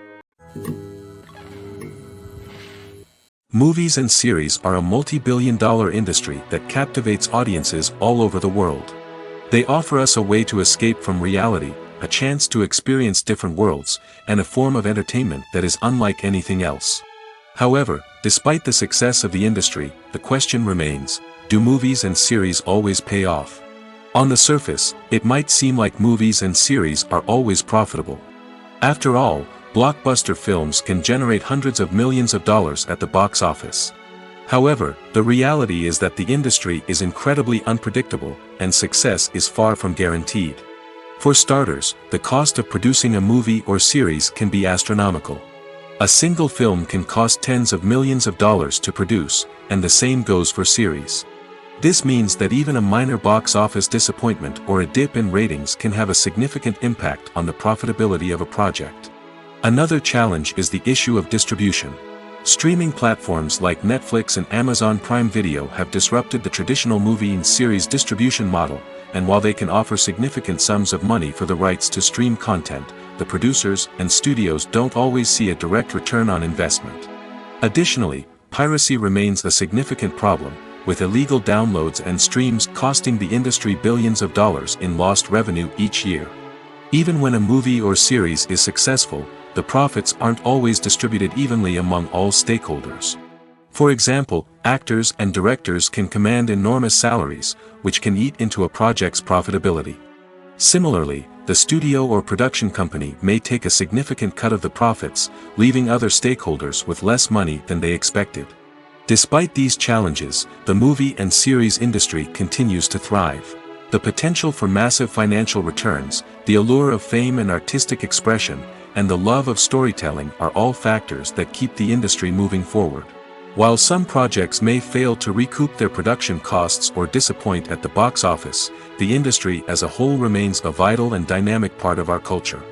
Speaker 1: Movies and series are a multi-billion-dollar industry that captivates audiences all over the world. They offer us a way to escape from reality, a chance to experience different worlds, and a form of entertainment that is unlike anything else. However, despite the success of the industry, the question remains, do movies and series always pay off? On the surface, it might seem like movies and series are always profitable. After all, blockbuster films can generate hundreds of millions of dollars at the box office. However, the reality is that the industry is incredibly unpredictable, and success is far from guaranteed. For starters, the cost of producing a movie or series can be astronomical. A single film can cost tens of millions of dollars to produce, and the same goes for series. This means that even a minor box office disappointment or a dip in ratings can have a significant impact on the profitability of a project. Another challenge is the issue of distribution. Streaming platforms like Netflix and Amazon Prime Video have disrupted the traditional movie and series distribution model, and while they can offer significant sums of money for the rights to stream content, the producers and studios don't always see a direct return on investment. Additionally, piracy remains a significant problem, with illegal downloads and streams costing the industry billions of dollars in lost revenue each year. Even when a movie or series is successful, the profits aren't always distributed evenly among all stakeholders. For example, actors and directors can command enormous salaries, which can eat into a project's profitability. Similarly, the studio or production company may take a significant cut of the profits, leaving other stakeholders with less money than they expected. Despite these challenges, the movie and series industry continues to thrive. The potential for massive financial returns, the allure of fame and artistic expression, and the love of storytelling are all factors that keep the industry moving forward. While some projects may fail to recoup their production costs or disappoint at the box office, the industry as a whole remains a vital and dynamic part of our culture.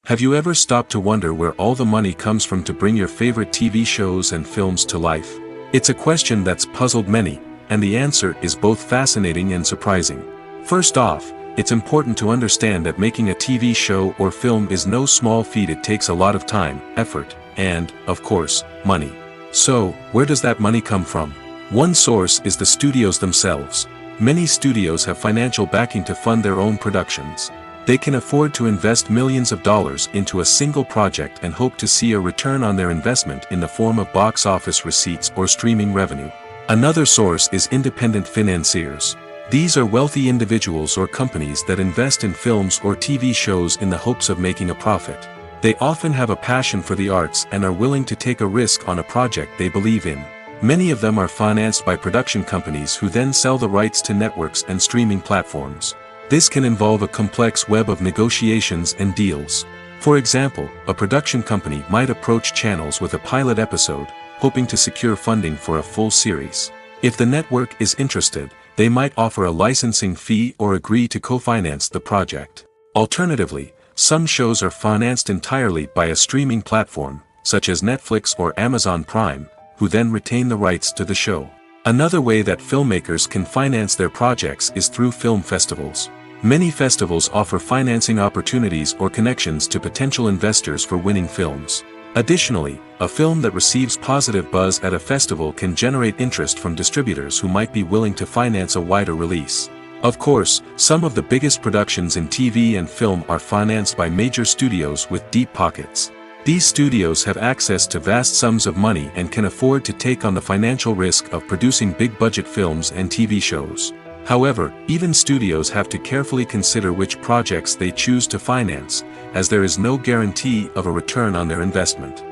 Speaker 1: Have you ever stopped to wonder where all the money comes from to bring your favorite TV shows and films to life? It's a question that's puzzled many, and the answer is both fascinating and surprising. First off, it's important to understand that making a TV show or film is no small feat. It takes a lot of time, effort, and, of course, money. So, where does that money come from? One source is the studios themselves. Many studios have financial backing to fund their own productions. They can afford to invest millions of dollars into a single project and hope to see a return on their investment in the form of box office receipts or streaming revenue. Another source is independent financiers. These are wealthy individuals or companies that invest in films or TV shows in the hopes of making a profit. They often have a passion for the arts and are willing to take a risk on a project they believe in. Many of them are financed by production companies who then sell the rights to networks and streaming platforms. This can involve a complex web of negotiations and deals. For example, a production company might approach channels with a pilot episode, hoping to secure funding for a full series. If the network is interested, they might offer a licensing fee or agree to co-finance the project. Alternatively, some shows are financed entirely by a streaming platform, such as Netflix or Amazon Prime, who then retain the rights to the show. Another way that filmmakers can finance their projects is through film festivals. Many festivals offer financing opportunities or connections to potential investors for winning films. Additionally, a film that receives positive buzz at a festival can generate interest from distributors who might be willing to finance a wider release. Of course, some of the biggest productions in TV and film are financed by major studios with deep pockets. These studios have access to vast sums of money and can afford to take on the financial risk of producing big-budget films and TV shows. However, even studios have to carefully consider which projects they choose to finance, as there is no guarantee of a return on their investment.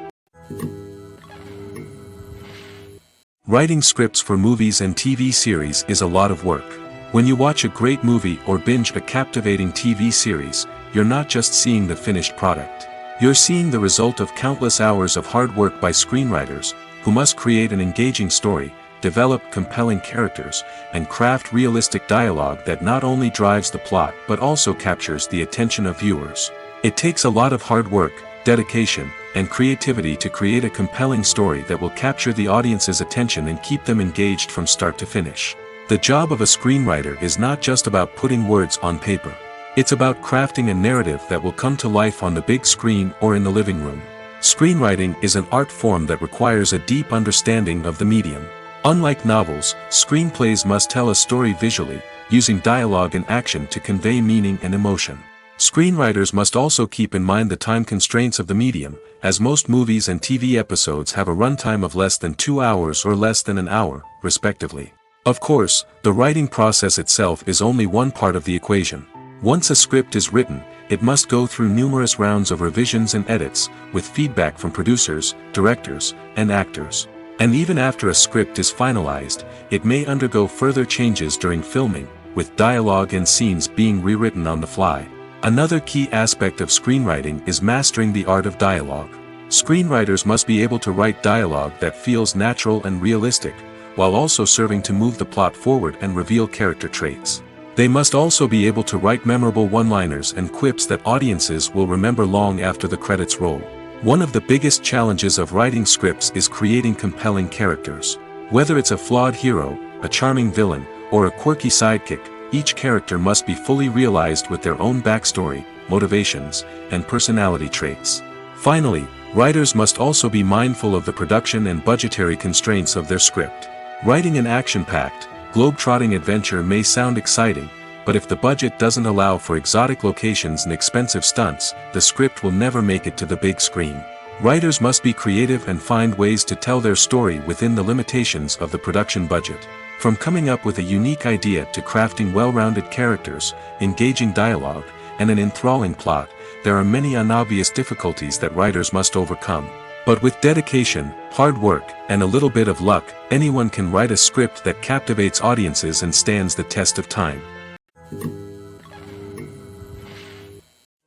Speaker 1: Writing scripts for movies and TV series is a lot of work. When you watch a great movie or binge a captivating TV series, you're not just seeing the finished product. You're seeing the result of countless hours of hard work by screenwriters, who must create an engaging story, develop compelling characters, and craft realistic dialogue that not only drives the plot but also captures the attention of viewers. It takes a lot of hard work, dedication, and creativity to create a compelling story that will capture the audience's attention and keep them engaged from start to finish. The job of a screenwriter is not just about putting words on paper. It's about crafting a narrative that will come to life on the big screen or in the living room. Screenwriting is an art form that requires a deep understanding of the medium. Unlike novels, screenplays must tell a story visually, using dialogue and action to convey meaning and emotion. Screenwriters must also keep in mind the time constraints of the medium, as most movies and TV episodes have a runtime of less than 2 hours or less than an hour, respectively. Of course, the writing process itself is only one part of the equation. Once a script is written, it must go through numerous rounds of revisions and edits, with feedback from producers, directors, and actors. And even after a script is finalized, it may undergo further changes during filming, with dialogue and scenes being rewritten on the fly. Another key aspect of screenwriting is mastering the art of dialogue. Screenwriters must be able to write dialogue that feels natural and realistic, while also serving to move the plot forward and reveal character traits. They must also be able to write memorable one-liners and quips that audiences will remember long after the credits roll. One of the biggest challenges of writing scripts is creating compelling characters. Whether it's a flawed hero, a charming villain, or a quirky sidekick, each character must be fully realized with their own backstory, motivations, and personality traits. Finally, writers must also be mindful of the production and budgetary constraints of their script. Writing an action-packed, globe-trotting adventure may sound exciting, but if the budget doesn't allow for exotic locations and expensive stunts, the script will never make it to the big screen. Writers must be creative and find ways to tell their story within the limitations of the production budget. From coming up with a unique idea to crafting well-rounded characters, engaging dialogue, and an enthralling plot, there are many unobvious difficulties that writers must overcome. But with dedication, hard work, and a little bit of luck, anyone can write a script that captivates audiences and stands the test of time.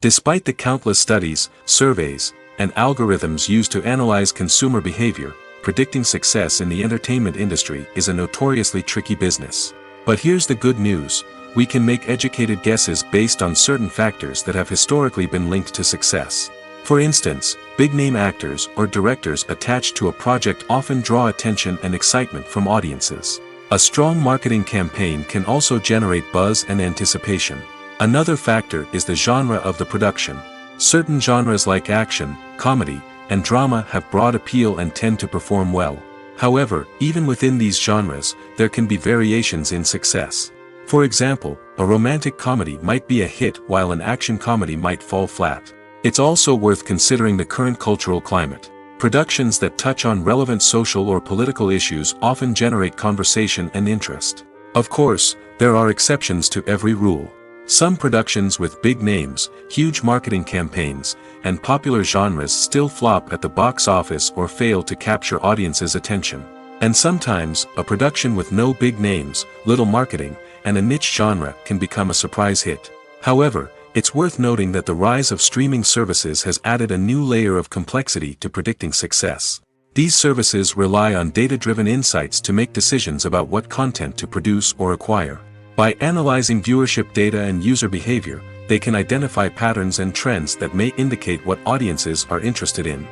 Speaker 1: Despite the countless studies, surveys, and algorithms used to analyze consumer behavior, predicting success in the entertainment industry is a notoriously tricky business. But here's the good news: we can make educated guesses based on certain factors that have historically been linked to success. For instance, big-name actors or directors attached to a project often draw attention and excitement from audiences. A strong marketing campaign can also generate buzz and anticipation. Another factor is the genre of the production. Certain genres like action, comedy, and drama have broad appeal and tend to perform well. However, even within these genres, there can be variations in success. For example, a romantic comedy might be a hit while an action comedy might fall flat. It's also worth considering the current cultural climate. Productions that touch on relevant social or political issues often generate conversation and interest. Of course, there are exceptions to every rule. Some productions with big names, huge marketing campaigns, and popular genres still flop at the box office or fail to capture audiences' attention. And sometimes, a production with no big names, little marketing, and a niche genre can become a surprise hit. However, it's worth noting that the rise of streaming services has added a new layer of complexity to predicting success. These services rely on data-driven insights to make decisions about what content to produce or acquire. By analyzing viewership data and user behavior, they can identify patterns and trends that may indicate what audiences are interested in.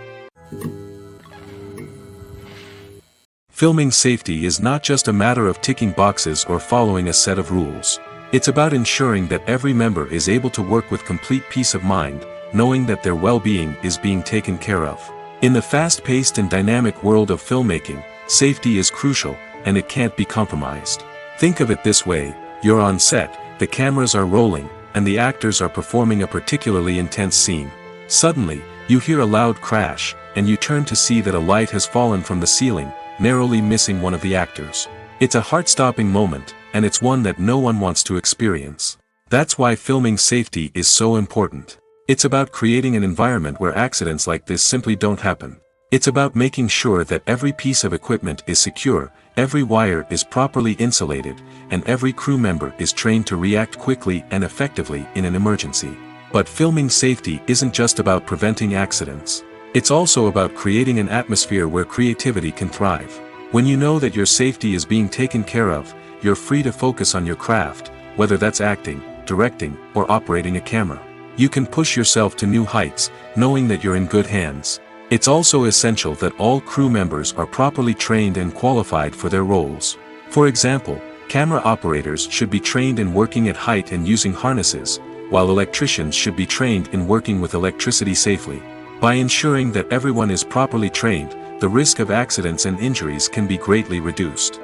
Speaker 1: Filming safety is not just a matter of ticking boxes or following a set of rules. It's about ensuring that every member is able to work with complete peace of mind, knowing that their well-being is being taken care of. In the fast-paced and dynamic world of filmmaking, safety is crucial, and it can't be compromised. Think of it this way: you're on set, the cameras are rolling, and the actors are performing a particularly intense scene. Suddenly, You hear a loud crash, and you turn to see that a light has fallen from the ceiling, narrowly missing one of the actors. It's a heart-stopping moment, and it's one that no one wants to experience. That's why filming safety is so important. It's about creating an environment where accidents like this simply don't happen. It's about making sure that every piece of equipment is secure, every wire is properly insulated, and every crew member is trained to react quickly and effectively in an emergency. But filming safety isn't just about preventing accidents. It's also about creating an atmosphere where creativity can thrive. When you know that your safety is being taken care of, you're free to focus on your craft, whether that's acting, directing, or operating a camera. You can push yourself to new heights, knowing that you're in good hands. It's also essential that all crew members are properly trained and qualified for their roles. For example, camera operators should be trained in working at height and using harnesses, while electricians should be trained in working with electricity safely. By ensuring that everyone is properly trained, the risk of accidents and injuries can be greatly reduced.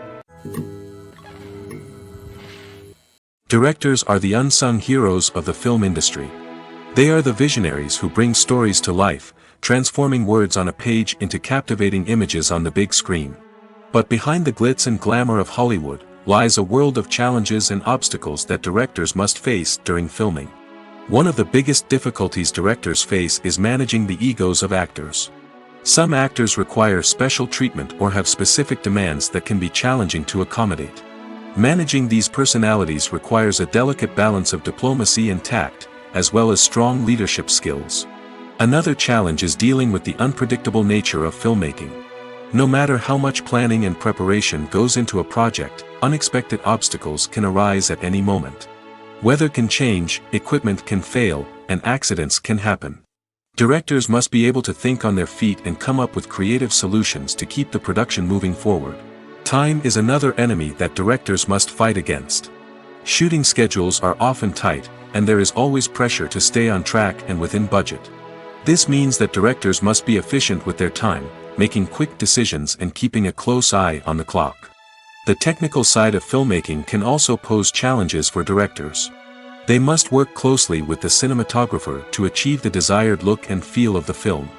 Speaker 1: Directors are the unsung heroes of the film industry. They are the visionaries who bring stories to life, transforming words on a page into captivating images on the big screen. But behind the glitz and glamour of Hollywood, lies a world of challenges and obstacles that directors must face during filming. One of the biggest difficulties directors face is managing the egos of actors. Some actors require special treatment or have specific demands that can be challenging to accommodate. Managing these personalities requires a delicate balance of diplomacy and tact, as well as strong leadership skills. Another challenge is dealing with the unpredictable nature of filmmaking. No matter how much planning and preparation goes into a project, unexpected obstacles can arise at any moment. Weather can change, equipment can fail, and accidents can happen. Directors must be able to think on their feet and come up with creative solutions to keep the production moving forward. Time is another enemy that directors must fight against. Shooting schedules are often tight, and there is always pressure to stay on track and within budget. This means that directors must be efficient with their time, making quick decisions and keeping a close eye on the clock. The technical side of filmmaking can also pose challenges for directors. They must work closely with the cinematographer to achieve the desired look and feel of the film.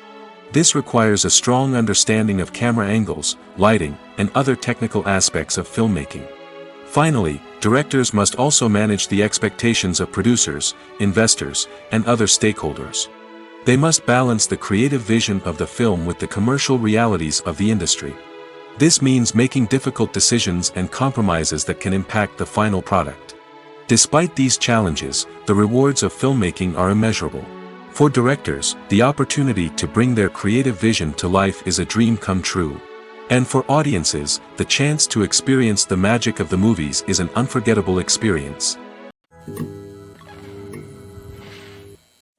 Speaker 1: This requires a strong understanding of camera angles, lighting, and other technical aspects of filmmaking. Finally, directors must also manage the expectations of producers, investors, and other stakeholders. They must balance the creative vision of the film with the commercial realities of the industry. This means making difficult decisions and compromises that can impact the final product. Despite these challenges, the rewards of filmmaking are immeasurable. For directors, the opportunity to bring their creative vision to life is a dream come true. And for audiences, the chance to experience the magic of the movies is an unforgettable experience.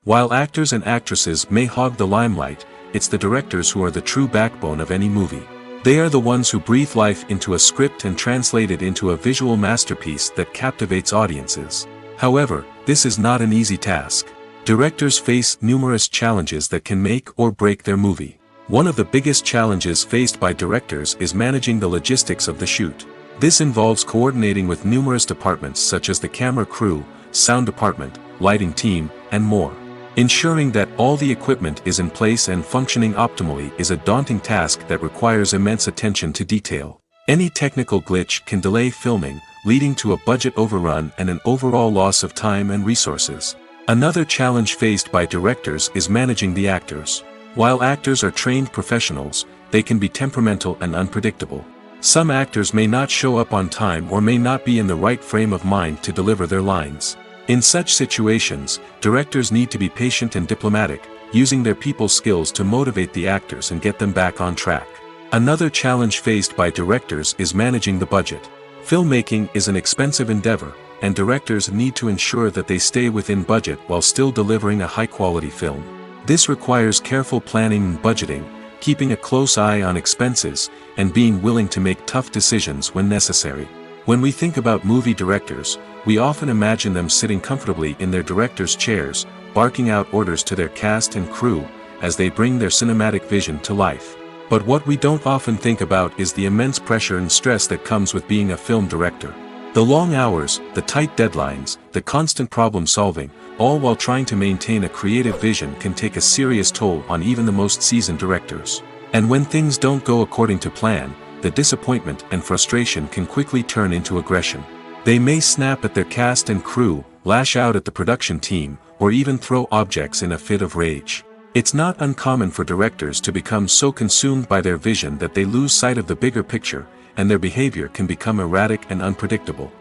Speaker 1: While actors and actresses may hog the limelight, it's the directors who are the true backbone of any movie. They are the ones who breathe life into a script and translate it into a visual masterpiece that captivates audiences. However, this is not an easy task. Directors face numerous challenges that can make or break their movie. One of the biggest challenges faced by directors is managing the logistics of the shoot. This involves coordinating with numerous departments such as the camera crew, sound department, lighting team, and more. Ensuring that all the equipment is in place and functioning optimally is a daunting task that requires immense attention to detail. Any technical glitch can delay filming, leading to a budget overrun and an overall loss of time and resources. Another challenge faced by directors is managing the actors. While actors are trained professionals, they can be temperamental and unpredictable. Some actors may not show up on time or may not be in the right frame of mind to deliver their lines. In such situations, directors need to be patient and diplomatic, using their people skills to motivate the actors and get them back on track. Another challenge faced by directors is managing the budget. Filmmaking is an expensive endeavor, and directors need to ensure that they stay within budget while still delivering a high-quality film. This requires careful planning and budgeting, keeping a close eye on expenses, and being willing to make tough decisions when necessary. When we think about movie directors, we often imagine them sitting comfortably in their director's chairs, barking out orders to their cast and crew, as they bring their cinematic vision to life. But what we don't often think about is the immense pressure and stress that comes with being a film director. The long hours, the tight deadlines, the constant problem solving, all while trying to maintain a creative vision can take a serious toll on even the most seasoned directors. And when things don't go according to plan, the disappointment and frustration can quickly turn into aggression. They may snap at their cast and crew, lash out at the production team, or even throw objects in a fit of rage. It's not uncommon for directors to become so consumed by their vision that they lose sight of the bigger picture, and their behavior can become erratic and unpredictable.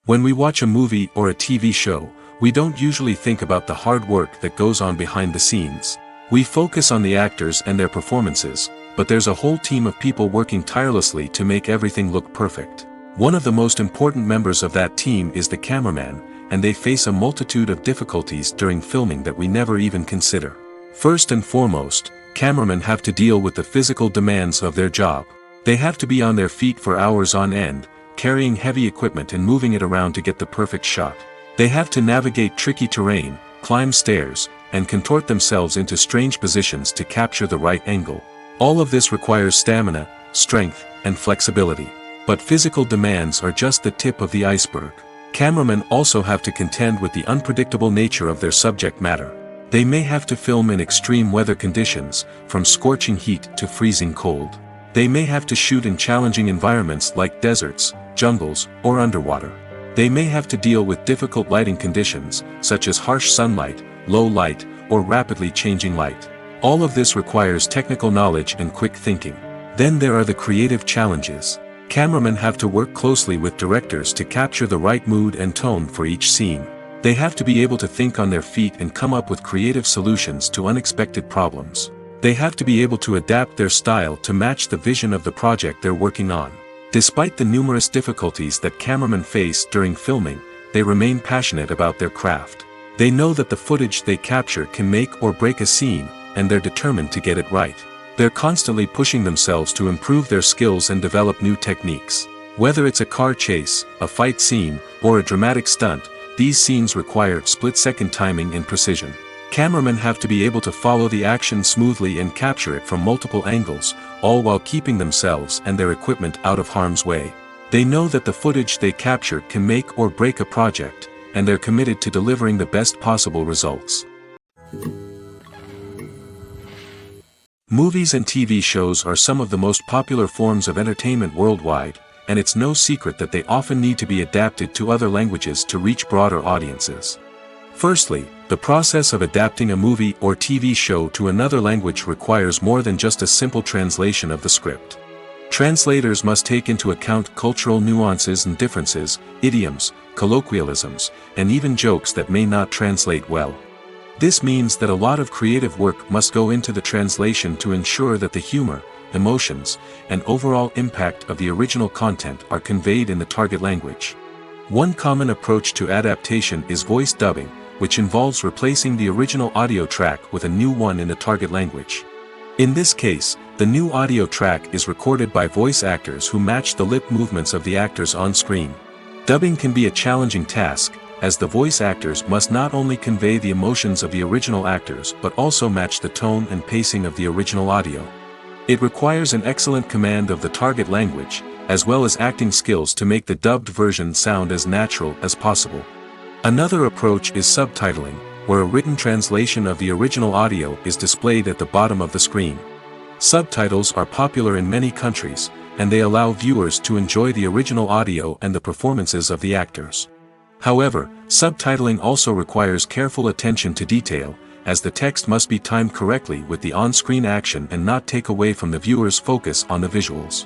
Speaker 1: When we watch a movie or a TV show, we don't usually think about the hard work that goes on behind the scenes. We focus on the actors and their performances, but there's a whole team of people working tirelessly to make everything look perfect. One of the most important members of that team is the cameraman, and they face a multitude of difficulties during filming that we never even consider. First and foremost, cameramen have to deal with the physical demands of their job. They have to be on their feet for hours on end, carrying heavy equipment and moving it around to get the perfect shot. They have to navigate tricky terrain, climb stairs, and contort themselves into strange positions to capture the right angle. All of this requires stamina, strength, and flexibility. But physical demands are just the tip of the iceberg. Cameramen also have to contend with the unpredictable nature of their subject matter. They may have to film in extreme weather conditions, from scorching heat to freezing cold. They may have to shoot in challenging environments like deserts, jungles, or underwater. They may have to deal with difficult lighting conditions, such as harsh sunlight, low light, or rapidly changing light. All of this requires technical knowledge and quick thinking. Then there are the creative challenges. Cameramen have to work closely with directors to capture the right mood and tone for each scene. They have to be able to think on their feet and come up with creative solutions to unexpected problems. They have to be able to adapt their style to match the vision of the project they're working on. Despite the numerous difficulties that cameramen face during filming, they remain passionate about their craft. They know that the footage they capture can make or break a scene, and they're determined to get it right. They're constantly pushing themselves to improve their skills and develop new techniques. Whether it's a car chase, a fight scene, or a dramatic stunt, these scenes require split-second timing and precision. Cameramen have to be able to follow the action smoothly and capture it from multiple angles, all while keeping themselves and their equipment out of harm's way. They know that the footage they capture can make or break a project, and they're committed to delivering the best possible results. Movies and TV shows are some of the most popular forms of entertainment worldwide, and it's no secret that they often need to be adapted to other languages to reach broader audiences. Firstly, the process of adapting a movie or TV show to another language requires more than just a simple translation of the script. Translators must take into account cultural nuances and differences, idioms, colloquialisms, and even jokes that may not translate well. This means that a lot of creative work must go into the translation to ensure that the humor, emotions, and overall impact of the original content are conveyed in the target language. One common approach to adaptation is voice dubbing, which involves replacing the original audio track with a new one in the target language. In this case, the new audio track is recorded by voice actors who match the lip movements of the actors on screen. Dubbing can be a challenging task, as the voice actors must not only convey the emotions of the original actors but also match the tone and pacing of the original audio. It requires an excellent command of the target language, as well as acting skills to make the dubbed version sound as natural as possible. Another approach is subtitling, where a written translation of the original audio is displayed at the bottom of the screen. Subtitles are popular in many countries, and they allow viewers to enjoy the original audio and the performances of the actors. However, subtitling also requires careful attention to detail, as the text must be timed correctly with the on-screen action and not take away from the viewer's focus on the visuals.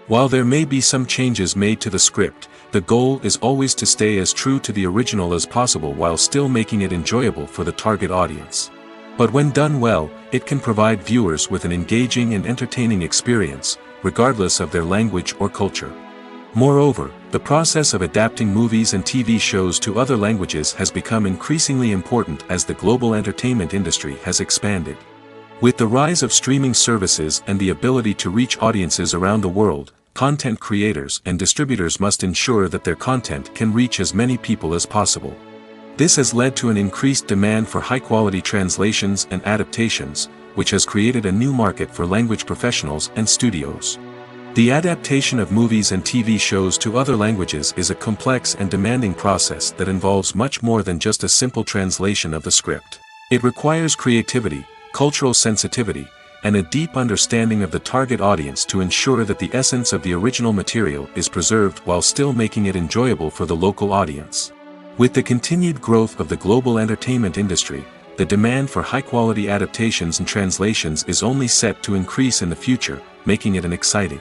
Speaker 1: While there may be some changes made to the script, the goal is always to stay as true to the original as possible while still making it enjoyable for the target audience. But when done well, it can provide viewers with an engaging and entertaining experience, regardless of their language or culture. Moreover, the process of adapting movies and TV shows to other languages has become increasingly important as the global entertainment industry has expanded. With the rise of streaming services and the ability to reach audiences around the world, content creators and distributors must ensure that their content can reach as many people as possible. This has led to an increased demand for high-quality translations and adaptations, which has created a new market for language professionals and studios. The adaptation of movies and TV shows to other languages is a complex and demanding process that involves much more than just a simple translation of the script. It requires creativity, cultural sensitivity, and a deep understanding of the target audience to ensure that the essence of the original material is preserved while still making it enjoyable for the local audience. With the continued growth of the global entertainment industry, the demand for high-quality adaptations and translations is only set to increase in the future, making it an exciting.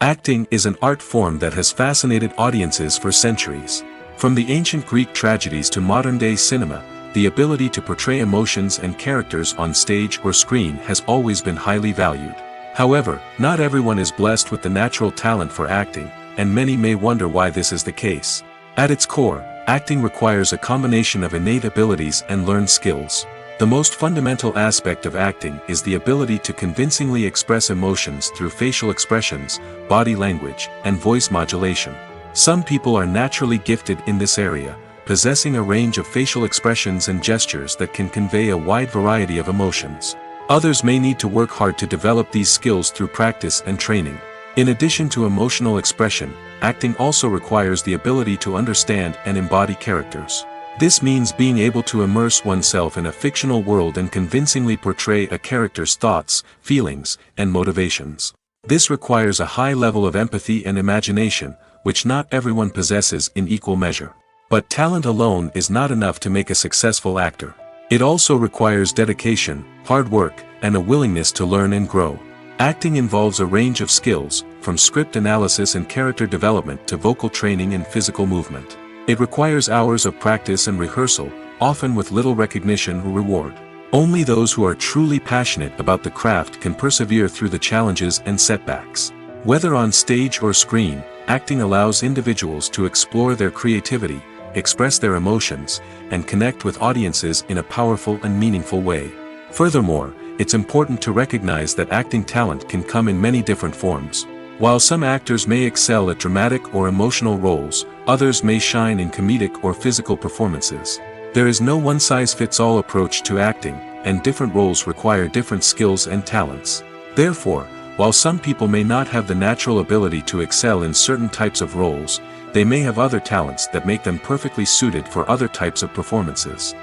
Speaker 1: Acting is an art form that has fascinated audiences for centuries. From the ancient Greek tragedies to modern-day cinema, the ability to portray emotions and characters on stage or screen has always been highly valued. However, not everyone is blessed with the natural talent for acting, and many may wonder why this is the case. At its core, acting requires a combination of innate abilities and learned skills. The most fundamental aspect of acting is the ability to convincingly express emotions through facial expressions, body language, and voice modulation. Some people are naturally gifted in this area, possessing a range of facial expressions and gestures that can convey a wide variety of emotions. Others may need to work hard to develop these skills through practice and training. In addition to emotional expression, acting also requires the ability to understand and embody characters. This means being able to immerse oneself in a fictional world and convincingly portray a character's thoughts, feelings, and motivations. This requires a high level of empathy and imagination, which not everyone possesses in equal measure. But talent alone is not enough to make a successful actor. It also requires dedication, hard work, and a willingness to learn and grow. Acting involves a range of skills, from script analysis and character development to vocal training and physical movement. It requires hours of practice and rehearsal, often with little recognition or reward. Only those who are truly passionate about the craft can persevere through the challenges and setbacks. Whether on stage or screen, acting allows individuals to explore their creativity, express their emotions, and connect with audiences in a powerful and meaningful way. Furthermore, it's important to recognize that acting talent can come in many different forms. While some actors may excel at dramatic or emotional roles, others may shine in comedic or physical performances. There is no one-size-fits-all approach to acting, and different roles require different skills and talents. Therefore, while some people may not have the natural ability to excel in certain types of roles, they may have other talents that make them perfectly suited for other types of performances.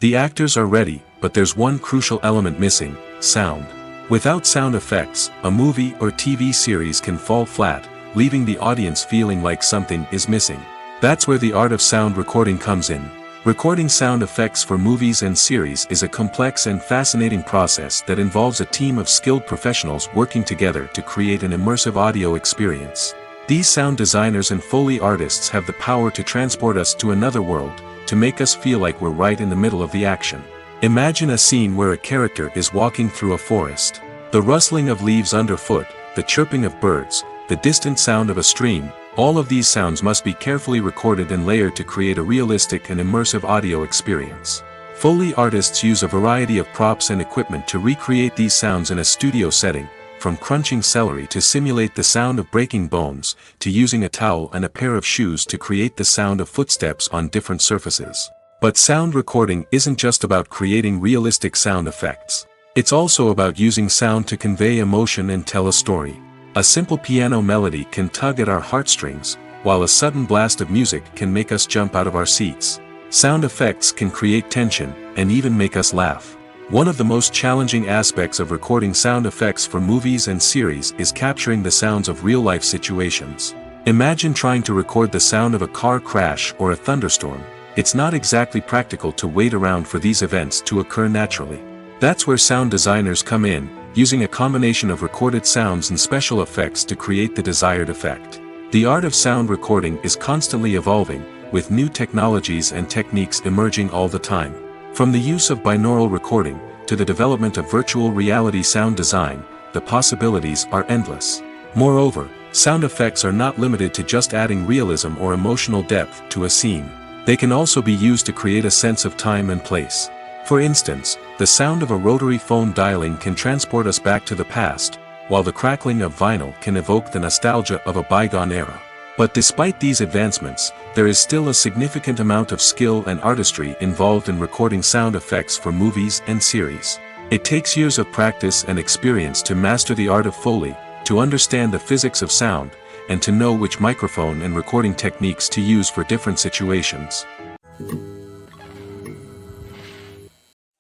Speaker 1: The actors are ready, but there's one crucial element missing: sound. Without sound effects, a movie or TV series can fall flat, leaving the audience feeling like something is missing. That's where the art of sound recording comes in. Recording sound effects for movies and series is a complex and fascinating process that involves a team of skilled professionals working together to create an immersive audio experience. These sound designers and Foley artists have the power to transport us to another world, to make us feel like we're right in the middle of the action. Imagine a scene where a character is walking through a forest. The rustling of leaves underfoot, the chirping of birds, the distant sound of a stream, all of these sounds must be carefully recorded and layered to create a realistic and immersive audio experience. Foley artists use a variety of props and equipment to recreate these sounds in a studio setting, from crunching celery to simulate the sound of breaking bones, to using a towel and a pair of shoes to create the sound of footsteps on different surfaces. But sound recording isn't just about creating realistic sound effects. It's also about using sound to convey emotion and tell a story. A simple piano melody can tug at our heartstrings, while a sudden blast of music can make us jump out of our seats. Sound effects can create tension, and even make us laugh. One of the most challenging aspects of recording sound effects for movies and series is capturing the sounds of real-life situations. Imagine trying to record the sound of a car crash or a thunderstorm. It's not exactly practical to wait around for these events to occur naturally. That's where sound designers come in, using a combination of recorded sounds and special effects to create the desired effect. The art of sound recording is constantly evolving, with new technologies and techniques emerging all the time. From the use of binaural recording, to the development of virtual reality sound design, the possibilities are endless. Moreover, sound effects are not limited to just adding realism or emotional depth to a scene. They can also be used to create a sense of time and place. For instance, the sound of a rotary phone dialing can transport us back to the past, while the crackling of vinyl can evoke the nostalgia of a bygone era. But despite these advancements, there is still a significant amount of skill and artistry involved in recording sound effects for movies and series. It takes years of practice and experience to master the art of Foley, to understand the physics of sound, and to know which microphone and recording techniques to use for different situations.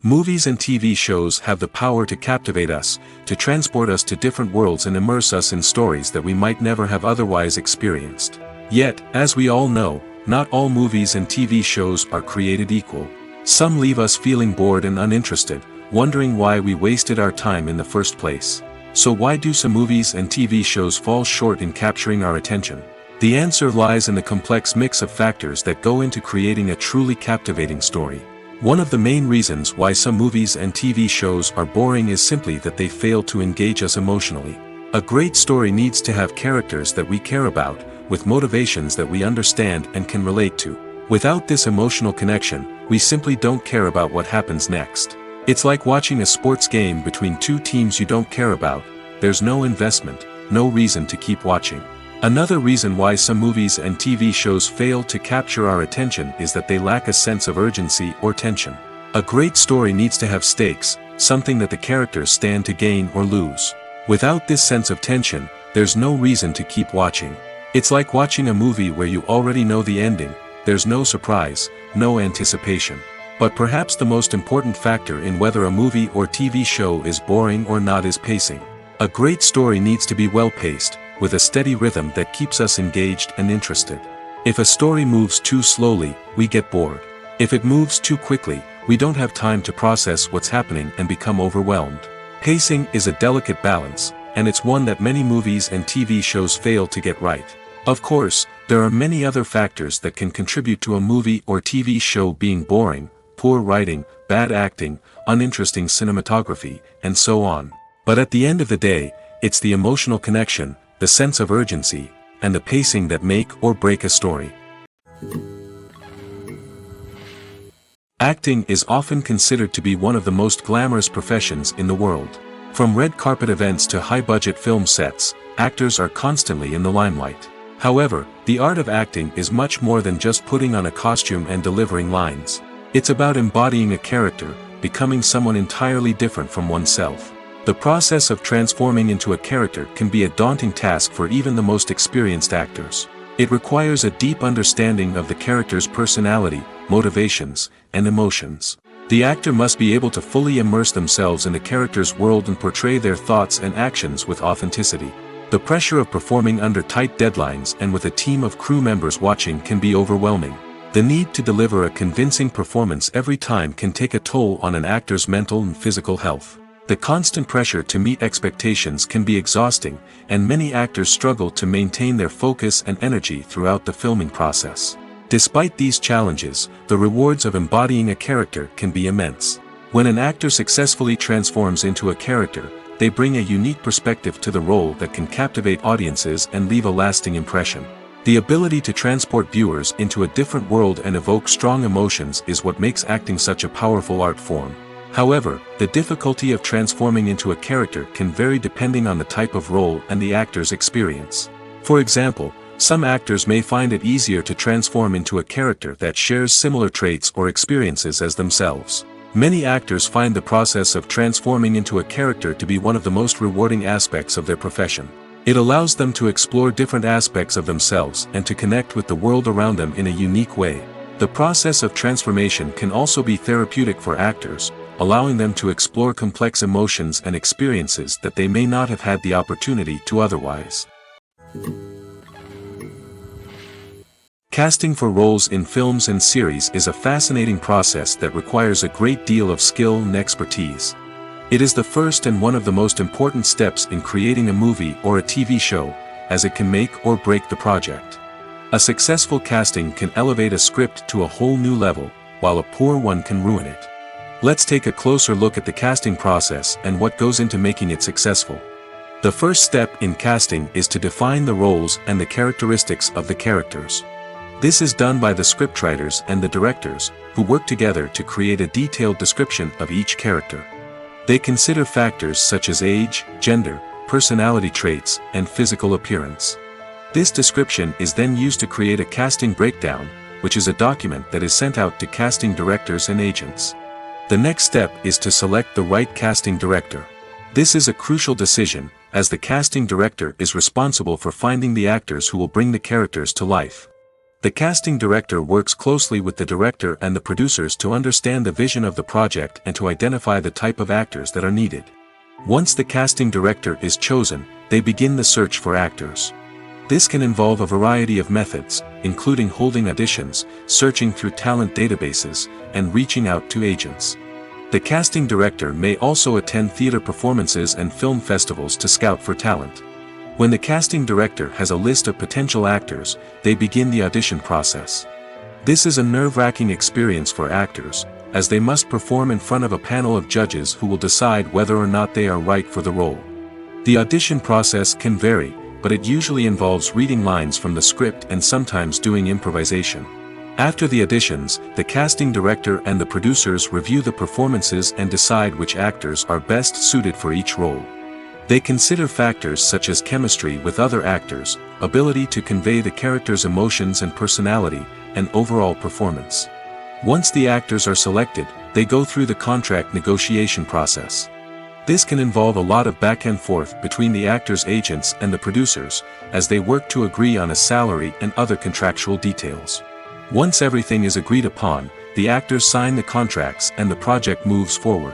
Speaker 1: Movies and TV shows have the power to captivate us, to transport us to different worlds and immerse us in stories that we might never have otherwise experienced. Yet, as we all know, not all movies and TV shows are created equal. Some leave us feeling bored and uninterested, wondering why we wasted our time in the first place. So why do some movies and TV shows fall short in capturing our attention? The answer lies in the complex mix of factors that go into creating a truly captivating story. One of the main reasons why some movies and TV shows are boring is simply that they fail to engage us emotionally. A great story needs to have characters that we care about, with motivations that we understand and can relate to. Without this emotional connection, we simply don't care about what happens next. It's like watching a sports game between two teams you don't care about. There's no investment, no reason to keep watching. Another reason why some movies and TV shows fail to capture our attention is that they lack a sense of urgency or tension. A great story needs to have stakes, something that the characters stand to gain or lose. Without this sense of tension, there's no reason to keep watching. It's like watching a movie where you already know the ending. There's no surprise, no anticipation. But perhaps the most important factor in whether a movie or TV show is boring or not is pacing. A great story needs to be well-paced, with a steady rhythm that keeps us engaged and interested. If a story moves too slowly, we get bored. If it moves too quickly, we don't have time to process what's happening and become overwhelmed. Pacing is a delicate balance, and it's one that many movies and TV shows fail to get right. Of course, there are many other factors that can contribute to a movie or TV show being boring: poor writing, bad acting, uninteresting cinematography, and so on. But at the end of the day, it's the emotional connection, the sense of urgency, and the pacing that make or break a story. Acting is often considered to be one of the most glamorous professions in the world. From red carpet events to high-budget film sets, actors are constantly in the limelight. However, the art of acting is much more than just putting on a costume and delivering lines. It's about embodying a character, becoming someone entirely different from oneself. The process of transforming into a character can be a daunting task for even the most experienced actors. It requires a deep understanding of the character's personality, motivations, and emotions. The actor must be able to fully immerse themselves in the character's world and portray their thoughts and actions with authenticity. The pressure of performing under tight deadlines and with a team of crew members watching can be overwhelming. The need to deliver a convincing performance every time can take a toll on an actor's mental and physical health. The constant pressure to meet expectations can be exhausting, and many actors struggle to maintain their focus and energy throughout the filming process. Despite these challenges, the rewards of embodying a character can be immense. When an actor successfully transforms into a character, they bring a unique perspective to the role that can captivate audiences and leave a lasting impression. The ability to transport viewers into a different world and evoke strong emotions is what makes acting such a powerful art form. However, the difficulty of transforming into a character can vary depending on the type of role and the actor's experience. For example, some actors may find it easier to transform into a character that shares similar traits or experiences as themselves. Many actors find the process of transforming into a character to be one of the most rewarding aspects of their profession. It allows them to explore different aspects of themselves and to connect with the world around them in a unique way. The process of transformation can also be therapeutic for actors, allowing them to explore complex emotions and experiences that they may not have had the opportunity to otherwise. Casting for roles in films and series is a fascinating process that requires a great deal of skill and expertise. It is the first and one of the most important steps in creating a movie or a TV show, as it can make or break the project. A successful casting can elevate a script to a whole new level, while a poor one can ruin it. Let's take a closer look at the casting process and what goes into making it successful. The first step in casting is to define the roles and the characteristics of the characters. This is done by the scriptwriters and the directors, who work together to create a detailed description of each character. They consider factors such as age, gender, personality traits, and physical appearance. This description is then used to create a casting breakdown, which is a document that is sent out to casting directors and agents. The next step is to select the right casting director. This is a crucial decision, as the casting director is responsible for finding the actors who will bring the characters to life. The casting director works closely with the director and the producers to understand the vision of the project and to identify the type of actors that are needed. Once the casting director is chosen, they begin the search for actors. This can involve a variety of methods, including holding auditions, searching through talent databases, and reaching out to agents. The casting director may also attend theater performances and film festivals to scout for talent. When the casting director has a list of potential actors, they begin the audition process. This is a nerve-wracking experience for actors, as they must perform in front of a panel of judges who will decide whether or not they are right for the role. The audition process can vary, but it usually involves reading lines from the script and sometimes doing improvisation. After the auditions, the casting director and the producers review the performances and decide which actors are best suited for each role. They consider factors such as chemistry with other actors, ability to convey the character's emotions and personality, and overall performance. Once the actors are selected, they go through the contract negotiation process. This can involve a lot of back and forth between the actors' agents and the producers, as they work to agree on a salary and other contractual details. Once everything is agreed upon, the actors sign the contracts and the project moves forward.